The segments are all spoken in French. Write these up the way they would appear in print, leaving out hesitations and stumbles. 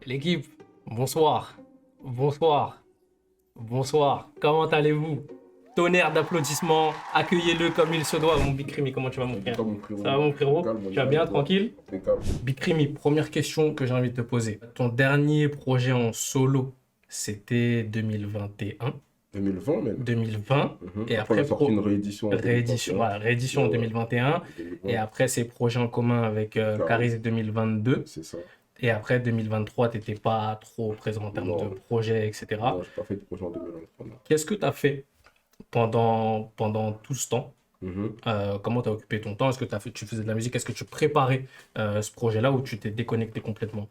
L'équipe, bonsoir, bonsoir, bonsoir. Comment allez-vous? Tonnerre d'applaudissements, accueillez-le comme il se doit. Mon Bikrimi, comment tu vas, mon frère? Comme mon frérot, Ça va, mon frérot? calme, Tu vas bien, tranquille? impeccable. Bikrimi, première question que j'ai envie de te poser. Ton dernier projet en solo, c'était 2021, 2020 même. 2020, et Après, on après a sorti une réédition en réédition, 2021. voilà, réédition en Ouais, 2021, et 2020, après ces projets en commun avec Caris, Caris 2022. c'est ça. Et après 2023, tu n'étais pas trop présent en termes de Non, projets, etc. non, j'ai pas fait de projet en 2023. Non. Qu'est-ce que tu as fait pendant tout ce temps? Mhm. Comment tu as occupé ton temps? Est-ce que tu faisais de la musique? Est-ce que tu préparais ce projet-là ou tu t'es déconnecté complètement?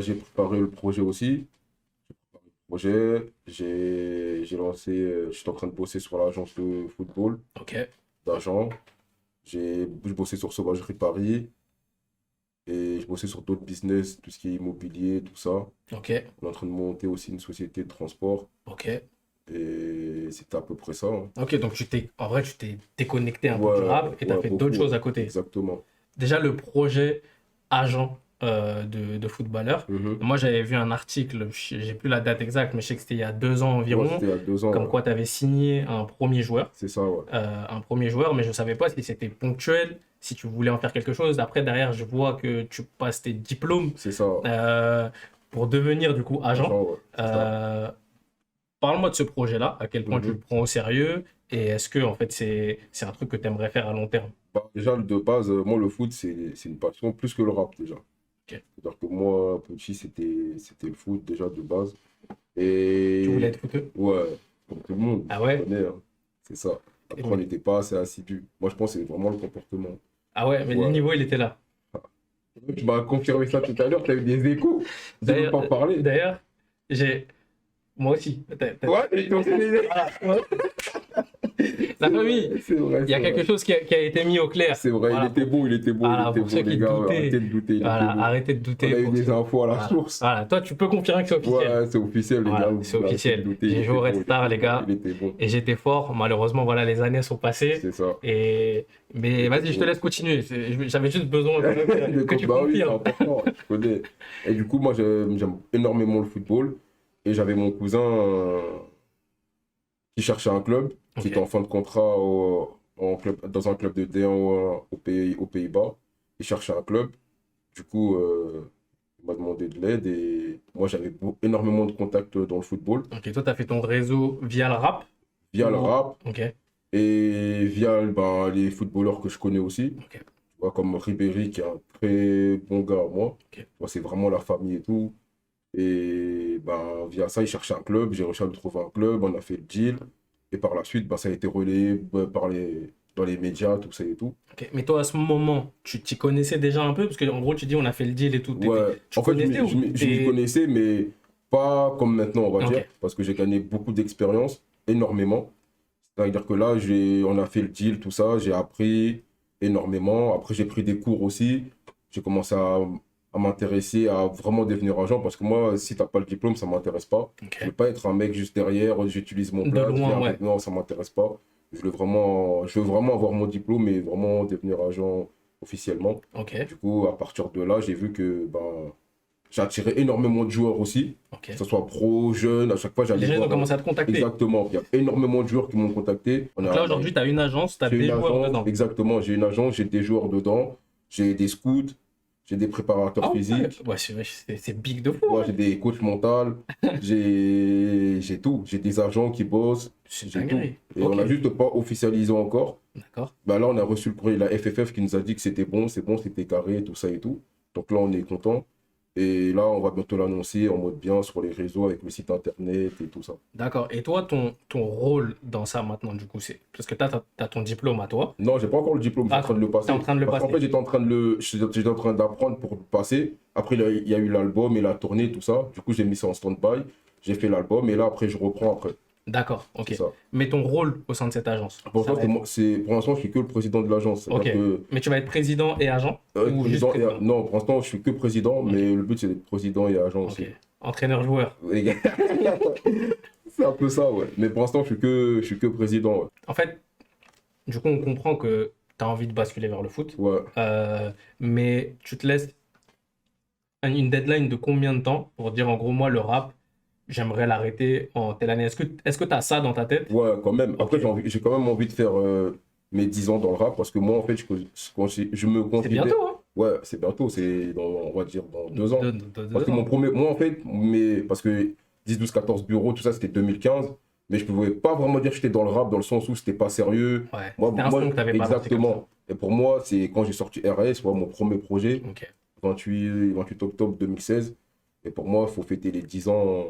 J'ai préparé le projet aussi. J'ai lancé, j'étais en train de bosser sur l'agence de football, Ok, d'agent. Je bossais sur Sauvagerie Paris et je bossais sur d'autres business, tout ce qui est immobilier, tout ça. ok, On est en train de monter aussi une société de transport ok. et c'était à peu près ça, hein. Ok, donc en vrai, tu t'es déconnecté un peu du Ouais, rap et tu as ouais, fait d'autres beaucoup, choses ouais. à côté. Exactement. Déjà, le projet agent de footballeur. Mhm. Moi, j'avais vu un article, j'ai plus la date exacte, mais je sais que c'était il y a 2 ans Ouais, environ, c'était il y a 2 ans, comme ouais. quoi tu avais signé C'est ça, ouais. un premier joueur, mais je ne savais pas si c'était ponctuel, si tu voulais en faire quelque chose. Après, derrière, je vois que tu passes tes diplômes C'est ça, ouais. euh, pour devenir du coup agent. Agent, ouais. C'est ça. Euh, Parle-moi de ce projet-là, à quel point tu le Mhm. prends au sérieux et est-ce que en fait c'est un truc que tu aimerais faire à long terme? Déjà, de base, moi, le foot, c'est une passion plus que le rap, déjà. Ok. C'est-à-dire que moi, petit, c'était le foot, déjà, de base. Tu voulais Et être footeux? ouais, comme tout le monde, Ah tu ouais? connais, hein. C'est ça. Après, on n'était pas assez assidus. Moi, je pense que c'est vraiment le comportement. Ah ouais, mais le Ouais. niveau il était là. Tu m'as confirmé ça tout à l'heure, tu as eu des échos. Tu veux D'ailleurs, pas parler. d'ailleurs, j'ai moi aussi. Ouais, ils t'ont fait des... Ah, ouais. La famille, C'est vrai, il y a c'est quelque vrai. chose qui a été mis au clair. C'est vrai, Voilà, il était beau, il voilà, était pour ceux beau, les qui gars. doutaient, Arrêtez de douter, il était voilà, beau. arrêtez de On douter a eu pour des ceux. infos à la Voilà, source. voilà. Toi, tu peux confirmer que c'est officiel. Ouais, c'est officiel, les gars. Voilà, c'est Arrêtez de officiel. douter, il J'ai joué était au Red beau, il Star, était les beau, gars, il était bon. et j'étais fort. Malheureusement, voilà, les années sont passées. C'est ça, il Mais était vas-y, je te beau. laisse continuer. J'avais juste besoin quand même que tu Bah oui, c'est confirmes. important, tu connais. Et du coup, moi, j'aime énormément le football. Et j'avais mon cousin qui cherchait un club, qui Ok. était en fin de contrat dans un club de D1 aux Pays-Bas. Il cherchait un club. Du coup, il m'a demandé de l'aide et moi, j'avais énormément de contacts dans le football, Ok, toi, tu as fait ton réseau via le rap via le ou... rap Ok, et via ben, les footballeurs que je connais aussi. ok, Tu vois, comme Ribéry, qui est un très bon gars à moi. ok. Tu vois, c'est vraiment la famille et tout. Et ben, via ça, il cherchait un club. J'ai réussi à lui trouver un club. On a fait le deal. Et par la suite, ben, ça a été relayé dans les médias, tout ça et tout. Ok. Mais toi, à ce moment, tu t'y connaissais déjà un peu? Parce que en gros, tu dis, on a fait le deal et tout. Ouais, Tu en fait, connaissais ou je m'y t'es... connaissais, mais pas comme maintenant, on va Ok, dire, parce que j'ai gagné beaucoup d'expérience, énormément. C'est-à-dire que là, on a fait le deal, tout ça, j'ai appris énormément. Après, j'ai pris des cours aussi. J'ai commencé à m'intéresser à vraiment devenir agent, parce que moi, si t'as pas le diplôme, ça m'intéresse pas. Je veux ok. pas être un mec juste derrière, j'utilise mon De plat, loin, viens avec ouais. moi, ça m'intéresse pas. Je veux vraiment avoir mon diplôme et vraiment devenir agent officiellement. Ok, Du coup, à partir de là, j'ai vu que ben, j'ai attiré énormément de joueurs aussi, que ce ok. soit pro, jeune, à chaque fois Les j'allais gens ont voir. commencé à te contacter. Exactement, il y a énormément de joueurs qui m'ont contacté. Donc là, aujourd'hui, tu as une agence, tu as J'ai des une joueurs agence, dedans. exactement, j'ai une agence, j'ai des joueurs dedans, j'ai des scouts, j'ai des Ah préparateurs ouais, physiques, ouais, c'est big de fou, ouais, hein. j'ai des coachs mentaux, j'ai tout, j'ai des agents qui bossent, C'est j'ai tout. dingue. Et on Ok, n'a juste pas officialisé encore. d'accord. Bah là, on a reçu le courrier de la FFF qui nous a dit que c'était bon, c'était carré, tout ça et tout. Donc là, on est content. Et là, on va bientôt l'annoncer en mode bien sur les réseaux avec le site internet et tout ça. D'accord. Et toi, ton rôle dans ça maintenant, du coup, c'est... Parce que tu as ton diplôme à toi. Non, j'ai pas encore le diplôme, je suis en Ah, train de le tu es en passer. train de le Parce qu'en passer. fait, j'étais en train d'apprendre pour le passer. Après, il y a eu l'album et la tournée, tout ça. Du coup, j'ai mis ça en stand-by. J'ai fait l'album et là, après, je reprends après. D'accord, C'est ok. ça. Mais ton rôle au sein de cette agence, Pour ça l'instant, va être... pour l'instant, je suis que le président de l'agence. Ok. C'est-à-dire que Mais tu vas être président et agent ou juste président président? non, pour l'instant, je suis que président, Ok, mais le but, c'est d'être président et agent ok. aussi. Entraîneur-joueur. Les gars, c'est un peu ça, ouais. Mais pour l'instant, je suis que président, ouais. En fait, du coup, on comprend que tu as envie de basculer vers le foot. Ouais, Euh, mais tu te laisses une deadline de combien de temps pour dire en gros, moi, le rap, j'aimerais l'arrêter en telle année? Est-ce que tu as ça dans ta tête? Ouais, quand même. Ok. Après, j'ai quand même envie de faire mes 10 ans dans le rap parce que moi, en fait, je me C'est considère. bientôt, hein? Ouais, c'est bientôt, c'est on va dire dans 2 ans. Parce que 2 mon ans. premier. Moi, en fait, parce que 10, 12, 14 bureaux, tout ça, c'était 2015. Mais je pouvais pas vraiment dire que j'étais dans le rap dans le sens où c'était pas sérieux. Ouais, c'était un Moi, son que tu avais balancé comme ça. exactement. Et pour moi, c'est quand j'ai sorti RS, ouais, mon premier projet, Ok. 28 octobre 2016. Et pour moi, il faut fêter les 10 ans,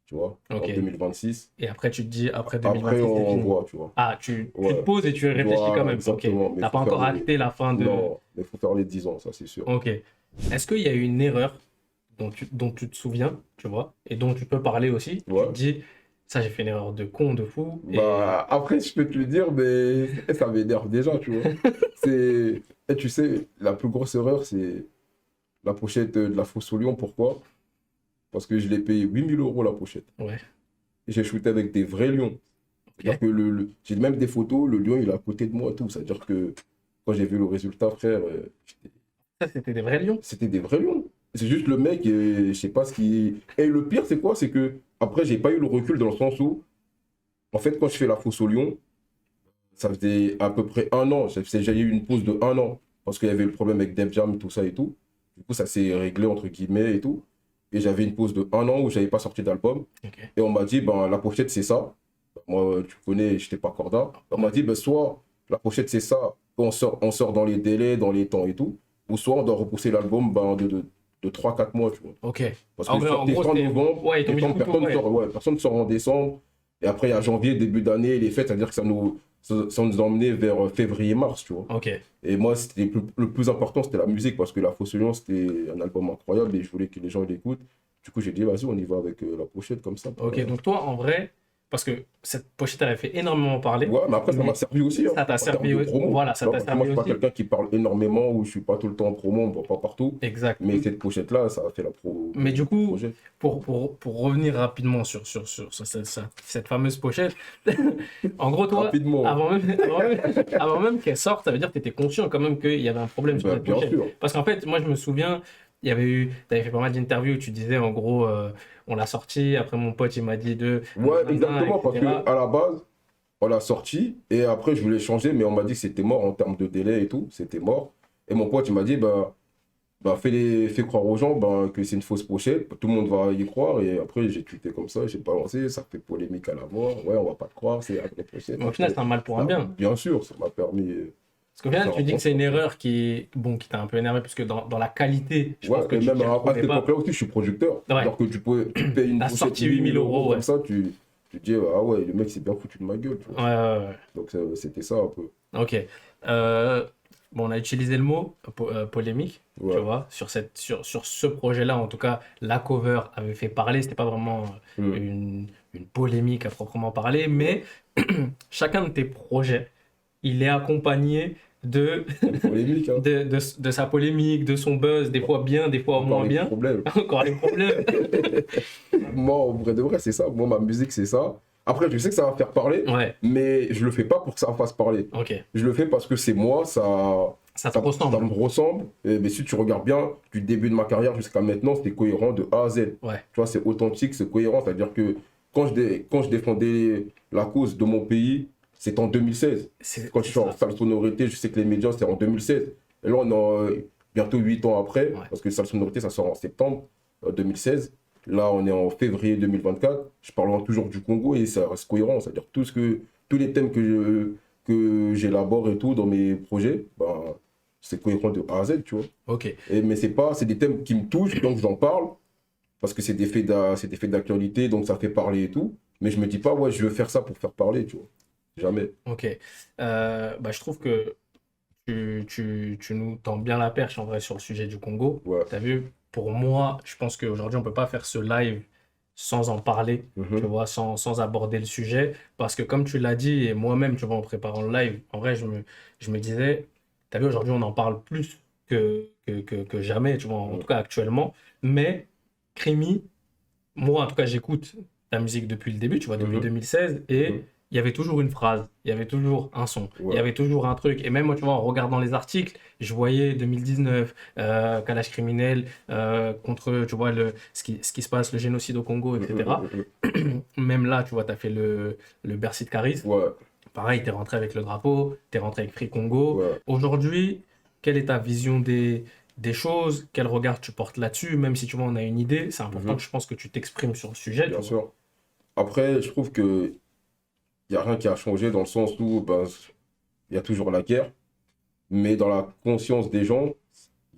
tu vois, en Ok. 2026. Et après, tu te dis, après Après, 2026, c'est on fini. voit, tu vois. Ah, tu te Ouais, poses et tu réfléchis quand voilà, même. Ok. exactement. Mais il T'as faut pas faire encore les. acté la fin de. Non, mais il faut faire les 10 ans, ça, c'est sûr. Ok. Est-ce qu'il y a eu une erreur dont tu te souviens, tu vois, et dont tu peux parler aussi? Tu te Ouais. dis, ça, j'ai fait une erreur de con, de fou, et. Bah, après, je peux te le dire, mais ça m'énerve déjà, tu vois. Et tu sais, la plus grosse erreur, c'est la pochette de la Fosse au Lion. Pourquoi? Parce que je l'ai payé 8 000 € la pochette. Ouais, Et j'ai shooté avec des vrais lions. C'est-à-dire ok. que j'ai même des photos, le lion, il est à côté de moi et tout. C'est-à-dire que quand j'ai vu le résultat, frère, Ça, c'était des vrais lions. c'était des vrais lions. C'est juste le mec, je sais pas ce qui. Et le pire, c'est quoi? C'est que après, j'ai pas eu le recul dans le sens où, en fait, quand je fais la fosse au lion, ça faisait à peu près 1 an. J'ai eu une pause de 1 an parce qu'il y avait le problème avec Def Jam, tout ça et tout. Du coup, ça s'est réglé entre guillemets et tout. Et j'avais une pause de 1 an où j'avais pas sorti d'album. Ok. Et on m'a dit, ben, la pochette, c'est ça. Moi, tu connais, j'étais pas corda. On m'a dit, ben, soit la pochette, c'est ça, on sort dans les délais, dans les temps et tout. Ou soit on doit repousser l'album ben, de 3 4 mois, tu vois. Ok. Parce En que vrai, en sortir gros, fin c'était. novembre, Ouais, ils t'ont mis le décembre, couteau, ouais. personne sort en décembre. Et après, il y a janvier, début d'année, les fêtes, c'est-à-dire que ça nous a emmené vers février-mars, tu vois. Ok. Et moi, le plus important, c'était la musique, parce que La Fosse au Lion, c'était un album incroyable et je voulais que les gens l'écoutent. Du coup, j'ai dit, vas-y, on y va avec la pochette comme ça. Ok, donc toi, en vrai, parce que cette pochette, elle a fait énormément parler, Ouais, mais après, ça m'a mais servi aussi, hein, ça t'a en termes servi, de promo. voilà, Tu ça vois, t'a parce que moi, servi je suis pas aussi. quelqu'un qui parle énormément, ou je suis pas tout le temps en promo, on ne va pas partout. Exact. Mais cette pochette-là, ça a fait la pro Mais du du coup, projet. pour revenir rapidement sur cette fameuse pochette, en gros, toi, Rapidement. avant même qu'elle sorte, ça veut dire que tu étais conscient quand même qu'il y avait un problème sur Ben, cette bien pochette. sûr. Parce qu'en fait, moi, je me souviens, tu avais fait pas mal d'interviews où tu disais, en gros, on l'a sorti, après mon pote, il m'a dit de Ouais, nanana, exactement, parce que etc. à la base, on l'a sorti et après je voulais changer, mais on m'a dit que c'était mort en termes de délai et tout, c'était mort. Et mon pote, il m'a dit, fais croire aux gens que c'est une fausse pochette, tout le monde va y croire. Et après, j'ai tweeté comme ça, j'ai balancé, ça fait polémique à la voix. Ouais, on va pas te croire, c'est la vraie pochette. Mais au final, c'est un mal pour un bien. Bien sûr, ça m'a permis Parce qu'au de final, faire tu un dis bon que c'est une choix, tu vois. erreur qui t'a un peu énervé, parce que dans la qualité, je pense Ouais, que et tu même t'y à retrouvais cette pas. époque-là aussi, je suis producteur. Ouais, Alors que tu payes une t'as pochette sorti 8 8 000 000 euros euros, ouais. comme ça, tu te dis, ah ouais, le mec s'est bien foutu de ma gueule, tu vois. Ouais, ouais, ouais. Donc c'était ça un peu. Ok. Euh, bon, on a utilisé le mot polémique, tu Ouais. vois, sur ce projet-là. En tout cas, la cover avait fait parler. C'était pas vraiment Hmm. une polémique à proprement parler, mais chacun de tes projets, il est accompagné de, De polémique, hein. de sa polémique, de son buzz, des fois bien, des fois Encore moins les bien. problèmes. Encore les problèmes. Moi, en vrai de vrai, c'est ça. Moi, ma musique, c'est ça. Après, je sais que ça va faire parler, Ouais, mais je le fais pas pour que ça fasse parler. ok. Je le fais parce que c'est moi, Ça te ça ressemble. me ressemble. Mais si tu regardes bien, du début de ma carrière jusqu'à maintenant, c'était cohérent de A à Z. Ouais, Tu vois, c'est authentique, c'est cohérent. C'est-à-dire que quand je défendais la cause de mon pays, c'est en 2016. Quand je c'est suis en ça. salle sonorité, je sais que les médias, c'est en 2016. Et là, on est bientôt 8 ans après, Ouais. parce que salle sonorité, ça sort en septembre 2016. Là, on est en février 2024. Je parle toujours du Congo et ça reste cohérent. C'est-à-dire tous les thèmes que j'élabore et tout dans mes projets, c'est cohérent de A à Z, tu vois. Ok. Mais c'est des thèmes qui me touchent, donc j'en parle, parce que c'est des faits d'actualité, donc ça fait parler et tout. Mais je me dis pas, ouais, je veux faire ça pour faire parler, tu vois. Jamais. Ok. Bah, je trouve que tu nous tends bien la perche en vrai sur le sujet du Congo. Ouais. T'as vu, pour moi, je pense qu'aujourd'hui, on peut pas faire ce live sans en parler, tu Mhm. vois, sans aborder le sujet. Parce que comme tu l'as dit, et moi-même, tu vois, en préparant le live, en vrai, je me disais, t'as vu, aujourd'hui, on en parle plus que jamais, tu vois, en Mhm. tout cas actuellement. Mais Krimi, moi, en tout cas, j'écoute ta musique depuis le début, tu vois, depuis Mhm. 2016, et Mhm. il y avait toujours une phrase, il y avait toujours un son, il y Ouais. avait toujours un truc. Et même moi, tu vois, en regardant les articles, je voyais 2019, Kalash criminel contre, tu vois, ce qui se passe, le génocide au Congo, etc. Mm. Même là, tu vois, tu as fait le Bercy de Caris. Ouais, Pareil, tu es rentré avec le drapeau, tu es rentré avec Free Congo. ouais. Aujourd'hui, quelle est ta vision des choses? Quel regard tu portes là-dessus? Même si tu vois, on a une idée, c'est important que Mhm. je pense que tu t'exprimes sur le sujet, tu Bien vois. sûr. Après, je trouve que il y a rien qui a changé dans le sens où ben, il y a toujours la guerre, mais dans la conscience des gens,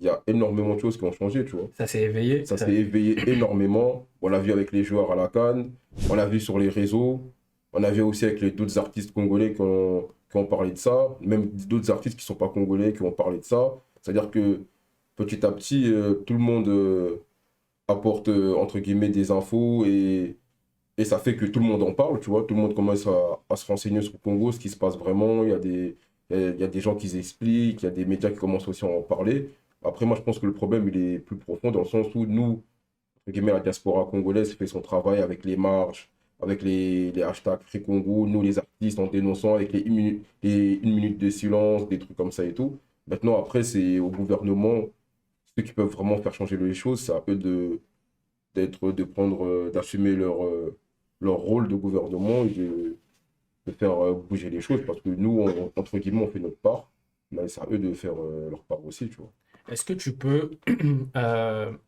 il y a énormément de choses qui ont changé, tu vois. Ça s'est éveillé. Ça s'est éveillé énormément. On l'a vu avec les joueurs à la CAN, on l'a vu sur les réseaux, on a vu aussi avec les d'autres artistes congolais qui ont parlé de ça, même d'autres artistes qui ne sont pas congolais qui ont parlé de ça. C'est-à-dire que petit à petit, tout le monde apporte, entre guillemets, des infos et ça fait que tout le monde en parle, tu vois. Tout le monde commence à se renseigner sur le Congo, ce qui se passe vraiment. Il y a des gens qui expliquent, il y a des médias qui commencent aussi à en parler. Après, moi, je pense que le problème, il est plus profond dans le sens où nous, entre guillemets, la diaspora congolaise fait son travail avec les marches, avec les hashtags Free Congo, nous, les artistes, en dénonçant avec les 1 minute de silence, des trucs comme ça et tout. Maintenant, après, c'est au gouvernement, ceux qui peuvent vraiment faire changer les choses, c'est à eux de prendre, d'assumer leur rôle de gouvernement et de faire bouger les choses parce que nous, entre guillemets, on fait notre part, mais c'est à eux de faire leur part aussi, tu vois. Est-ce que tu peux,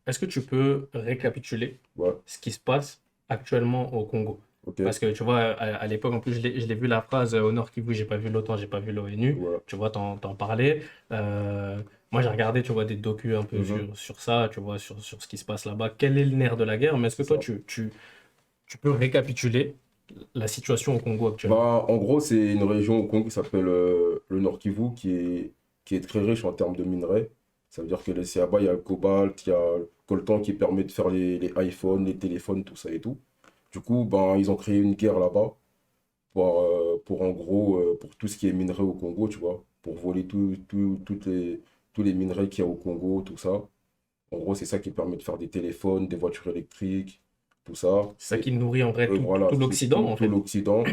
est-ce que tu peux récapituler Ouais, ce qui se passe actuellement au Congo? ok, Parce que tu vois, à l'époque, en plus, je l'ai vu la phrase au Nord Kivu, j'ai pas vu l'OTAN, j'ai pas vu l'ONU. ouais. Tu vois, t'en parlais. Moi, j'ai regardé, tu vois, des docus un peu Mhm. sur ça, tu vois, sur ce qui se passe là-bas. Quel est le nerf de la guerre? Mais est-ce que C'est toi, ça. tu peux récapituler la situation au Congo actuellement? Bah, en gros, c'est une région au Congo qui s'appelle le Nord Kivu qui est très riche en termes de minerais. Ça veut dire que c'est là-bas, il y a le cobalt, il y a le coltan qui permet de faire les iPhones, les téléphones, tout ça et tout. Du coup, ben, ils ont créé une guerre là-bas pour en gros, pour tout ce qui est minerai au Congo, tu vois, pour voler tous les minerais qu'il y a au Congo, tout ça. En gros, c'est ça qui permet de faire des téléphones, des voitures électriques, tout ça. C'est ça qui nourrit en vrai Voilà, tout c'est l'Occident, en tout fait. l'Occident.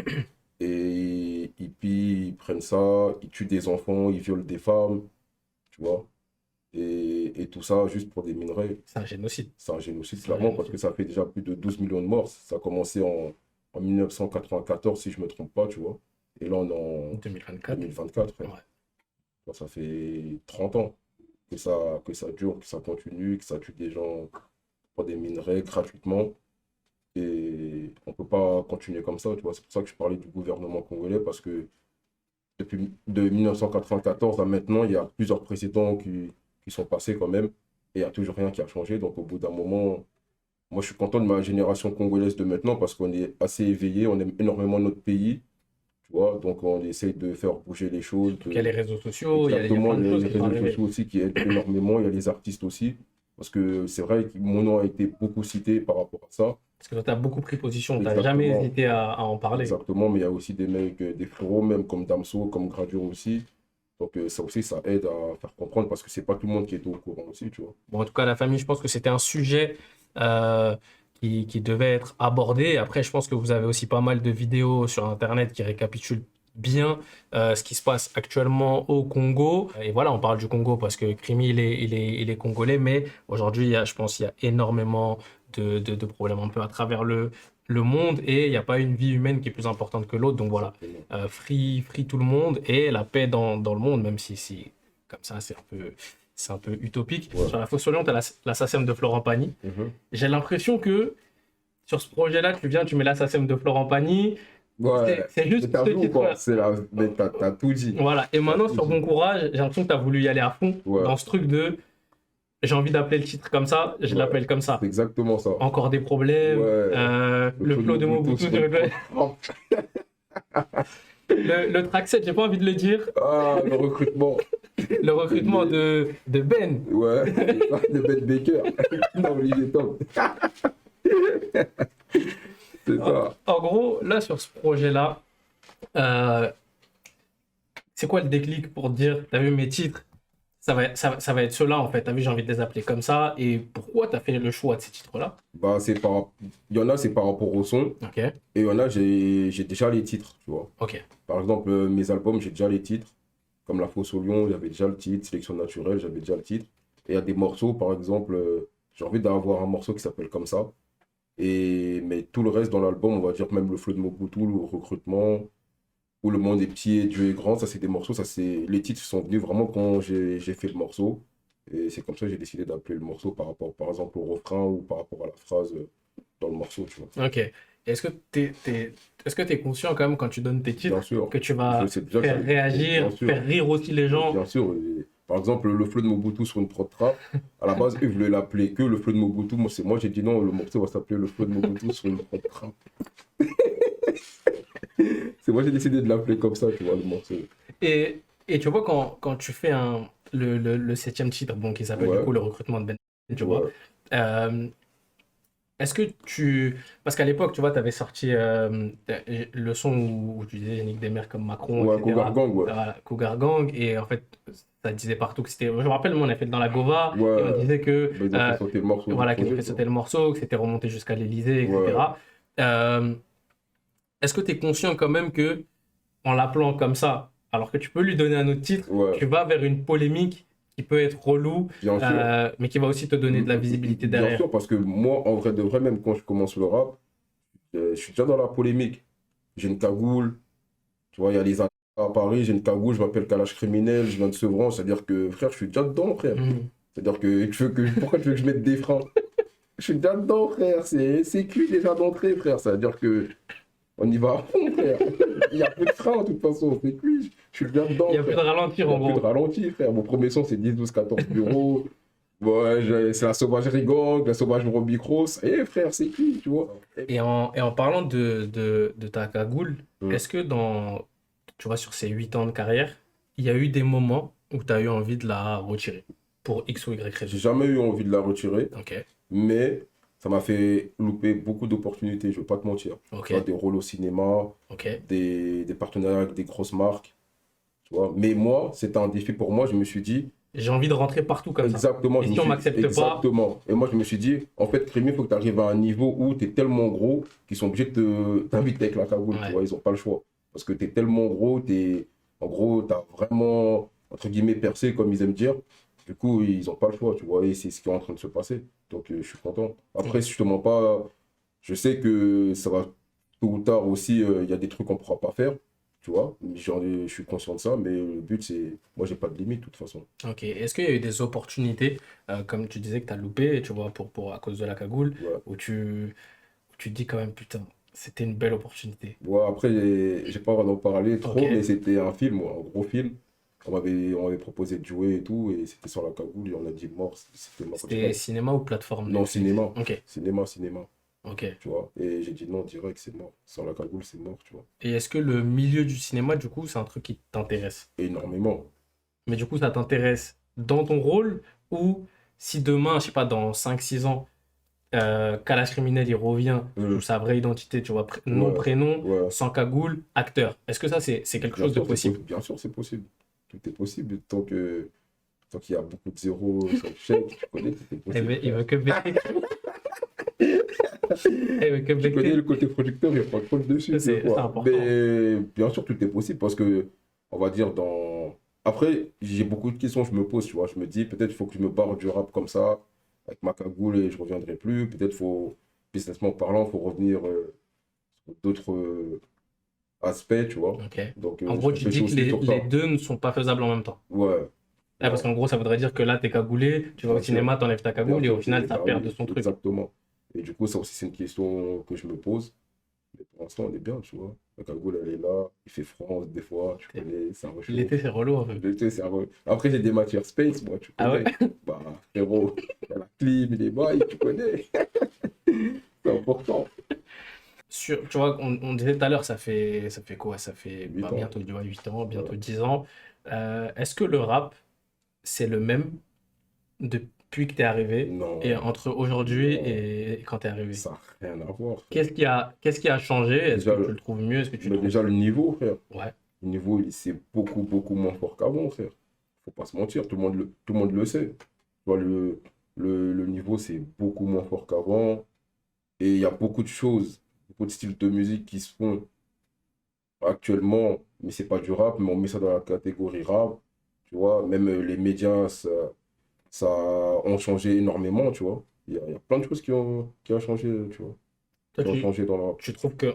Et puis, ils prennent ça, ils tuent des enfants, ils violent des femmes, tu vois. Et tout ça juste pour des minerais. C'est un génocide. C'est un génocide, C'est un clairement, parce que génocide. ça fait déjà plus de 12 millions de morts. Ça a commencé en 1994, si je ne me trompe pas, tu vois. Et là, on est en 2024. 2024, Ouais. frère. Ça fait 30 ans que ça dure, que ça continue, que ça tue des gens pour des minerais gratuitement. Et on ne peut pas continuer comme ça, tu vois. C'est pour ça que je parlais du gouvernement congolais, parce que depuis de 1994 à maintenant, il y a plusieurs présidents qui sont passés quand même, et il n'y a toujours rien qui a changé. Donc au bout d'un moment, moi je suis content de ma génération congolaise de maintenant, parce qu'on est assez éveillé, on aime énormément notre pays, tu vois. Donc on essaye de faire bouger les choses. Surtout qu'il y a les réseaux sociaux, il y a Exactement, plein de il y a choses les qui sont réseaux arrivées. sociaux aussi qui aident énormément, il y a les artistes aussi, parce que c'est vrai que mon nom a été beaucoup cité par rapport à ça. Parce que toi, tu as beaucoup pris position, tu n'as jamais Exactement. hésité à en parler. Exactement, mais il y a aussi des mecs, des frérots, même comme Damso, comme Gradure aussi. Donc ça aussi, ça aide à faire comprendre parce que c'est pas tout le monde qui est au courant aussi, tu vois. Bon, en tout cas, la famille, je pense que c'était un sujet euh, qui devait être abordé. Après, je pense que vous avez aussi pas mal de vidéos sur Internet qui récapitulent bien ce qui se passe actuellement au Congo. Et voilà, on parle du Congo parce que Krimi, il est congolais, mais aujourd'hui, je pense qu'il y a énormément de problèmes un peu à travers le monde et il n'y a pas une vie humaine qui est plus importante que l'autre. Donc voilà, Exactement. free tout le monde et la paix dans le monde, même si comme ça, c'est un peu utopique. Ouais. Sur la Fausse Lyon, tu as l'assassin de Florent Pagny. Mhm. J'ai l'impression que sur ce projet-là, tu mets l'assassin de Florent Pagny. Ouais, C'est juste t'as ce vu ou titre. pas? C'est la... Mais t'as tout dit. Voilà. Et T'as maintenant, tout sur dit. Bon Courage, j'ai l'impression que tu as voulu y aller à fond Ouais, dans ce truc de j'ai envie d'appeler le titre comme ça, je ouais, l'appelle comme c'est ça. exactement ça. Encore des problèmes. Ouais, le Le feu de flow de Mobutu Mobutu sur sur une le, trempe. le track 7, j'ai pas envie de le dire. Ah, le recrutement. Le recrutement de Ben. Ouais, de Ben Baker. Non, Olivier Tom. C'est ça. En gros, là, sur ce projet-là, euh, c'est quoi le déclic pour dire, t'as vu mes titres, ça va être ceux-là, en fait. T'as vu, j'ai envie de les appeler comme ça. Et pourquoi t'as fait le choix de ces titres-là? Bah, il y en a, c'est par rapport au son. Ok, Et il y en a, j'ai déjà les titres, tu vois. ok. Par exemple, mes albums, j'ai déjà les titres. Comme La Fosse au Lion, j'avais déjà le titre. Sélection naturelle, j'avais déjà le titre. Et il y a des morceaux, par exemple, j'ai envie d'avoir un morceau qui s'appelle comme ça. Mais tout le reste dans l'album, on va dire même le flow de Mobutu, le recrutement, ou le monde est petit et Dieu est grand, ça c'est des morceaux, les titres sont venus vraiment quand j'ai fait le morceau. Et c'est comme ça que j'ai décidé d'appeler le morceau par rapport, par exemple, au refrain ou par rapport à la phrase dans le morceau, tu vois. Ok. Est-ce que est-ce que t'es conscient quand même quand tu donnes tes Bien titres sûr, que tu je vas sais déjà que faire bien réagir, sûr, faire rire aussi les gens? bien sûr. Par exemple, le flow de Mobutu sur une prod trap, à la base, eux voulaient l'appeler que le flow de Mobutu. Moi j'ai dit non, le morceau va s'appeler le flow de Mobutu sur une prod trap. C'est moi j'ai décidé de l'appeler comme ça, tu vois, le morceau. Et tu vois, quand tu fais le septième titre, bon, qui s'appelle du Ouais, coup le recrutement de Ben, tu vois, ouais, euh, est-ce que tu. Parce qu'à l'époque, tu vois, tu avais sorti le son où tu disais Nick des mères comme Macron, ouais, Cougar etc. Gang, ouais. Voilà, Cougar Gang, et en fait, ça disait partout que c'était. Je me rappelle, moi, on a fait dans la Gova, et on Ouais, disait que. bah, ils ont fait sauter le morceau du Voilà, qu'ils ont projet, fait tu vois. sauter le morceau, que c'était remonté jusqu'à l'Elysée, Ouais, etc. Euh, Est-ce que tu es conscient quand même que en l'appelant comme ça, alors que tu peux lui donner un autre titre, ouais, tu vas vers une polémique qui peut être relou, bien sûr. mais qui va aussi te donner de la visibilité Bien derrière. sûr, parce que moi, en vrai de vrai, même quand je commence le rap, je suis déjà dans la polémique. J'ai une cagoule, tu vois, il y a les attentats à Paris, j'ai une cagoule, je m'appelle Kalash criminel, je viens de Sevran, c'est-à-dire que, frère, je suis déjà dedans, frère. Mhm. C'est-à-dire que, pourquoi tu veux que je mette des freins? Je suis déjà dedans, frère, c'est cuit déjà d'entrée, frère. C'est-à-dire que on y va à fond, frère. Il n'y a plus de frein, de toute façon, c'est cuit. Je suis déjà Il dedans, n'y a plus de frère. ralentir Il n'y en a plus de gros. ralenti, frère. Mon premier son, c'est 10, 12, 14 bureaux. Ouais, c'est la sauvagerie gang, la sauvage Robicross. Eh, frère, c'est cuit, tu vois. Et en parlant de ta cagoule, Hum. est-ce que tu vois, sur ces 8 ans de carrière, il y a eu des moments où tu as eu envie de la retirer pour X ou Y J'ai raison? jamais eu envie de la retirer, Ok, mais ça m'a fait louper beaucoup d'opportunités, je ne veux pas te mentir. ok, Tu vois, des rôles au cinéma, ok. des partenariats avec des grosses marques, tu vois. Mais moi, c'était un défi pour moi. Je me suis dit, J'ai envie de rentrer partout comme ça. exactement, Et si on m'accepte pas, exactement. Et moi, je me suis dit, en fait, Crémy, il faut que tu arrives à un niveau où tu es tellement gros qu'ils sont obligés de t'inviter avec la cagoule, tu ouais. vois, ils n'ont pas le choix. Parce que tu es tellement gros, en gros, tu as vraiment, entre guillemets, percé, comme ils aiment dire. Du coup, ils n'ont pas le choix, tu vois, et c'est ce qui est en train de se passer. Donc, je suis content. Après, si je te mens pas, je sais que ça va, tôt ou tard aussi, il y a des trucs qu'on ne pourra pas faire, tu vois. Je suis conscient de ça, mais le but, c'est, moi, j'ai pas de limite, de toute façon. Ok. Est-ce qu'il y a eu des opportunités, comme tu disais que tu as loupé, tu vois, à cause de la cagoule, Ouais. où tu te dis quand même, putain, c'était une belle opportunité. Ouais, après, j'ai pas vraiment parlé Ok. trop, mais c'était un film, ouais, un gros film. On m'avait proposé de jouer et tout, et c'était sur la cagoule, et on a dit mort, c'était mort C'était direct. cinéma ou plateforme Non, Netflix? cinéma, Ok. cinéma, Ok. tu vois. Et j'ai dit non, direct, c'est mort. Sur la cagoule, c'est mort, tu vois. Et est-ce que le milieu du cinéma, du coup, c'est un truc qui t'intéresse? Énormément. Mais du coup, ça t'intéresse dans ton rôle ou si demain, je sais pas, dans 5 6 ans, Kalash Criminel, il revient sous Hum, sa vraie identité, tu vois, nom, Ouais, prénom, ouais. sans cagoule, acteur. Est-ce que ça, c'est quelque Bien chose de sûr, possible? bien sûr, c'est possible. Tout est possible. Tant qu'il y a beaucoup de zéros sur le chèque, tu connais, tout est Eh possible, ben, il frère. veut que bêter. Il veut que Tu connais bêter. le côté producteur, il n'y a pas trop dessus, des C'est fois. important. Mais bien sûr, tout est possible parce que, on va dire, dans. Après, j'ai beaucoup de questions, je me pose, tu vois. Je me dis, peut-être il faut que je me barre du rap comme ça, avec ma cagoule et je ne reviendrai plus. Peut-être faut, businessment parlant, il faut revenir sur d'autres aspects, tu vois. Ok. Donc, En je gros, tu réfléchis dis que aussi sur les ça. deux ne sont pas faisables en même temps. Ouais, Ah, parce ouais, qu'en gros, ça voudrait dire que là, t'es cagoulé, tu vas au bien sûr. cinéma, t'enlèves ta Bien cagoule et au sûr, final, ça bah perd de oui, son truc. exactement. Et du coup, ça aussi, c'est une question que je me pose. Mais pour l'instant, on est bien, tu vois. La cagoule, elle est là. Il fait froid des fois, tu connais, ça L'été, réchauffe. c'est relou un peu. L'été, Après, j'ai des matières space, moi, tu Ah ouais? connais. Bah, frérot, il y a la clim, les bails, tu connais. C'est important. Tu vois, on disait tout à l'heure, ça fait quoi? Ça fait 8 ans. bientôt 8 ans, bientôt Ouais. 10 ans. Est-ce que le rap, c'est le même depuis que t'es arrivé et Non, entre aujourd'hui non, et quand t'es arrivé? ça n'a rien à voir, frère. Qu'est-ce qui a changé? Est-ce que Déjà, tu le trouves mieux? Est-ce que tu le mais trouves... déjà, le niveau, frère. Ouais. Le niveau, c'est beaucoup, beaucoup moins fort qu'avant, frère. faut pas se mentir, tout le monde le sait. Tu vois, le niveau, c'est beaucoup moins fort qu'avant. Et il y a beaucoup de choses, beaucoup de styles de musique qui se font actuellement, mais c'est pas du rap, mais on met ça dans la catégorie rap. Tu vois, même les médias, ça ont changé énormément, tu vois. Il y a plein de choses qui ont changé, tu vois, Toi, qui ont changé dans la... tu trouves que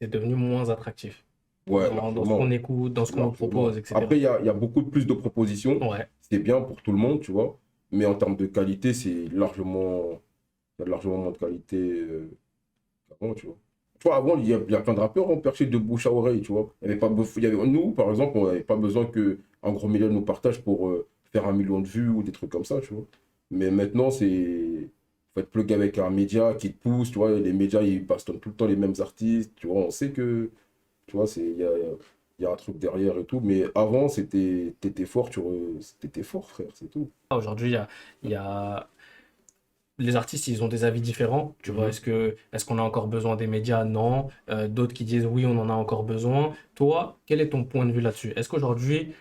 c'est devenu moins attractif Ouais, dans ce qu'on largement, écoute, dans ce qu'on nous largement. propose, etc. Après, il y a beaucoup plus de propositions. Ouais, C'est bien pour tout le monde, tu vois. Mais en termes de qualité, il y a largement moins de qualité qu'avant, tu vois. Tu vois, avant, il y a plein de rappeurs ont perché de bouche à oreille, tu vois. Il y avait pas, nous, par exemple, on n'avait pas besoin qu'un gros média nous partage pour faire 1 million de vues ou des trucs comme ça, tu vois. Mais maintenant, faut être plug avec un média qui te pousse, tu vois. Les médias, ils bastonnent tout le temps les mêmes artistes, tu vois. On sait que, tu vois, il y a un truc derrière et tout. Mais avant, t'étais fort, t'étais fort, frère, c'est tout. aujourd'hui, il y a les artistes, ils ont des avis différents. Tu vois, Mhm. est-ce qu'on a encore besoin des médias? Non. D'autres qui disent oui, on en a encore besoin. Toi, quel est ton point de vue là-dessus? Est-ce qu'aujourd'hui,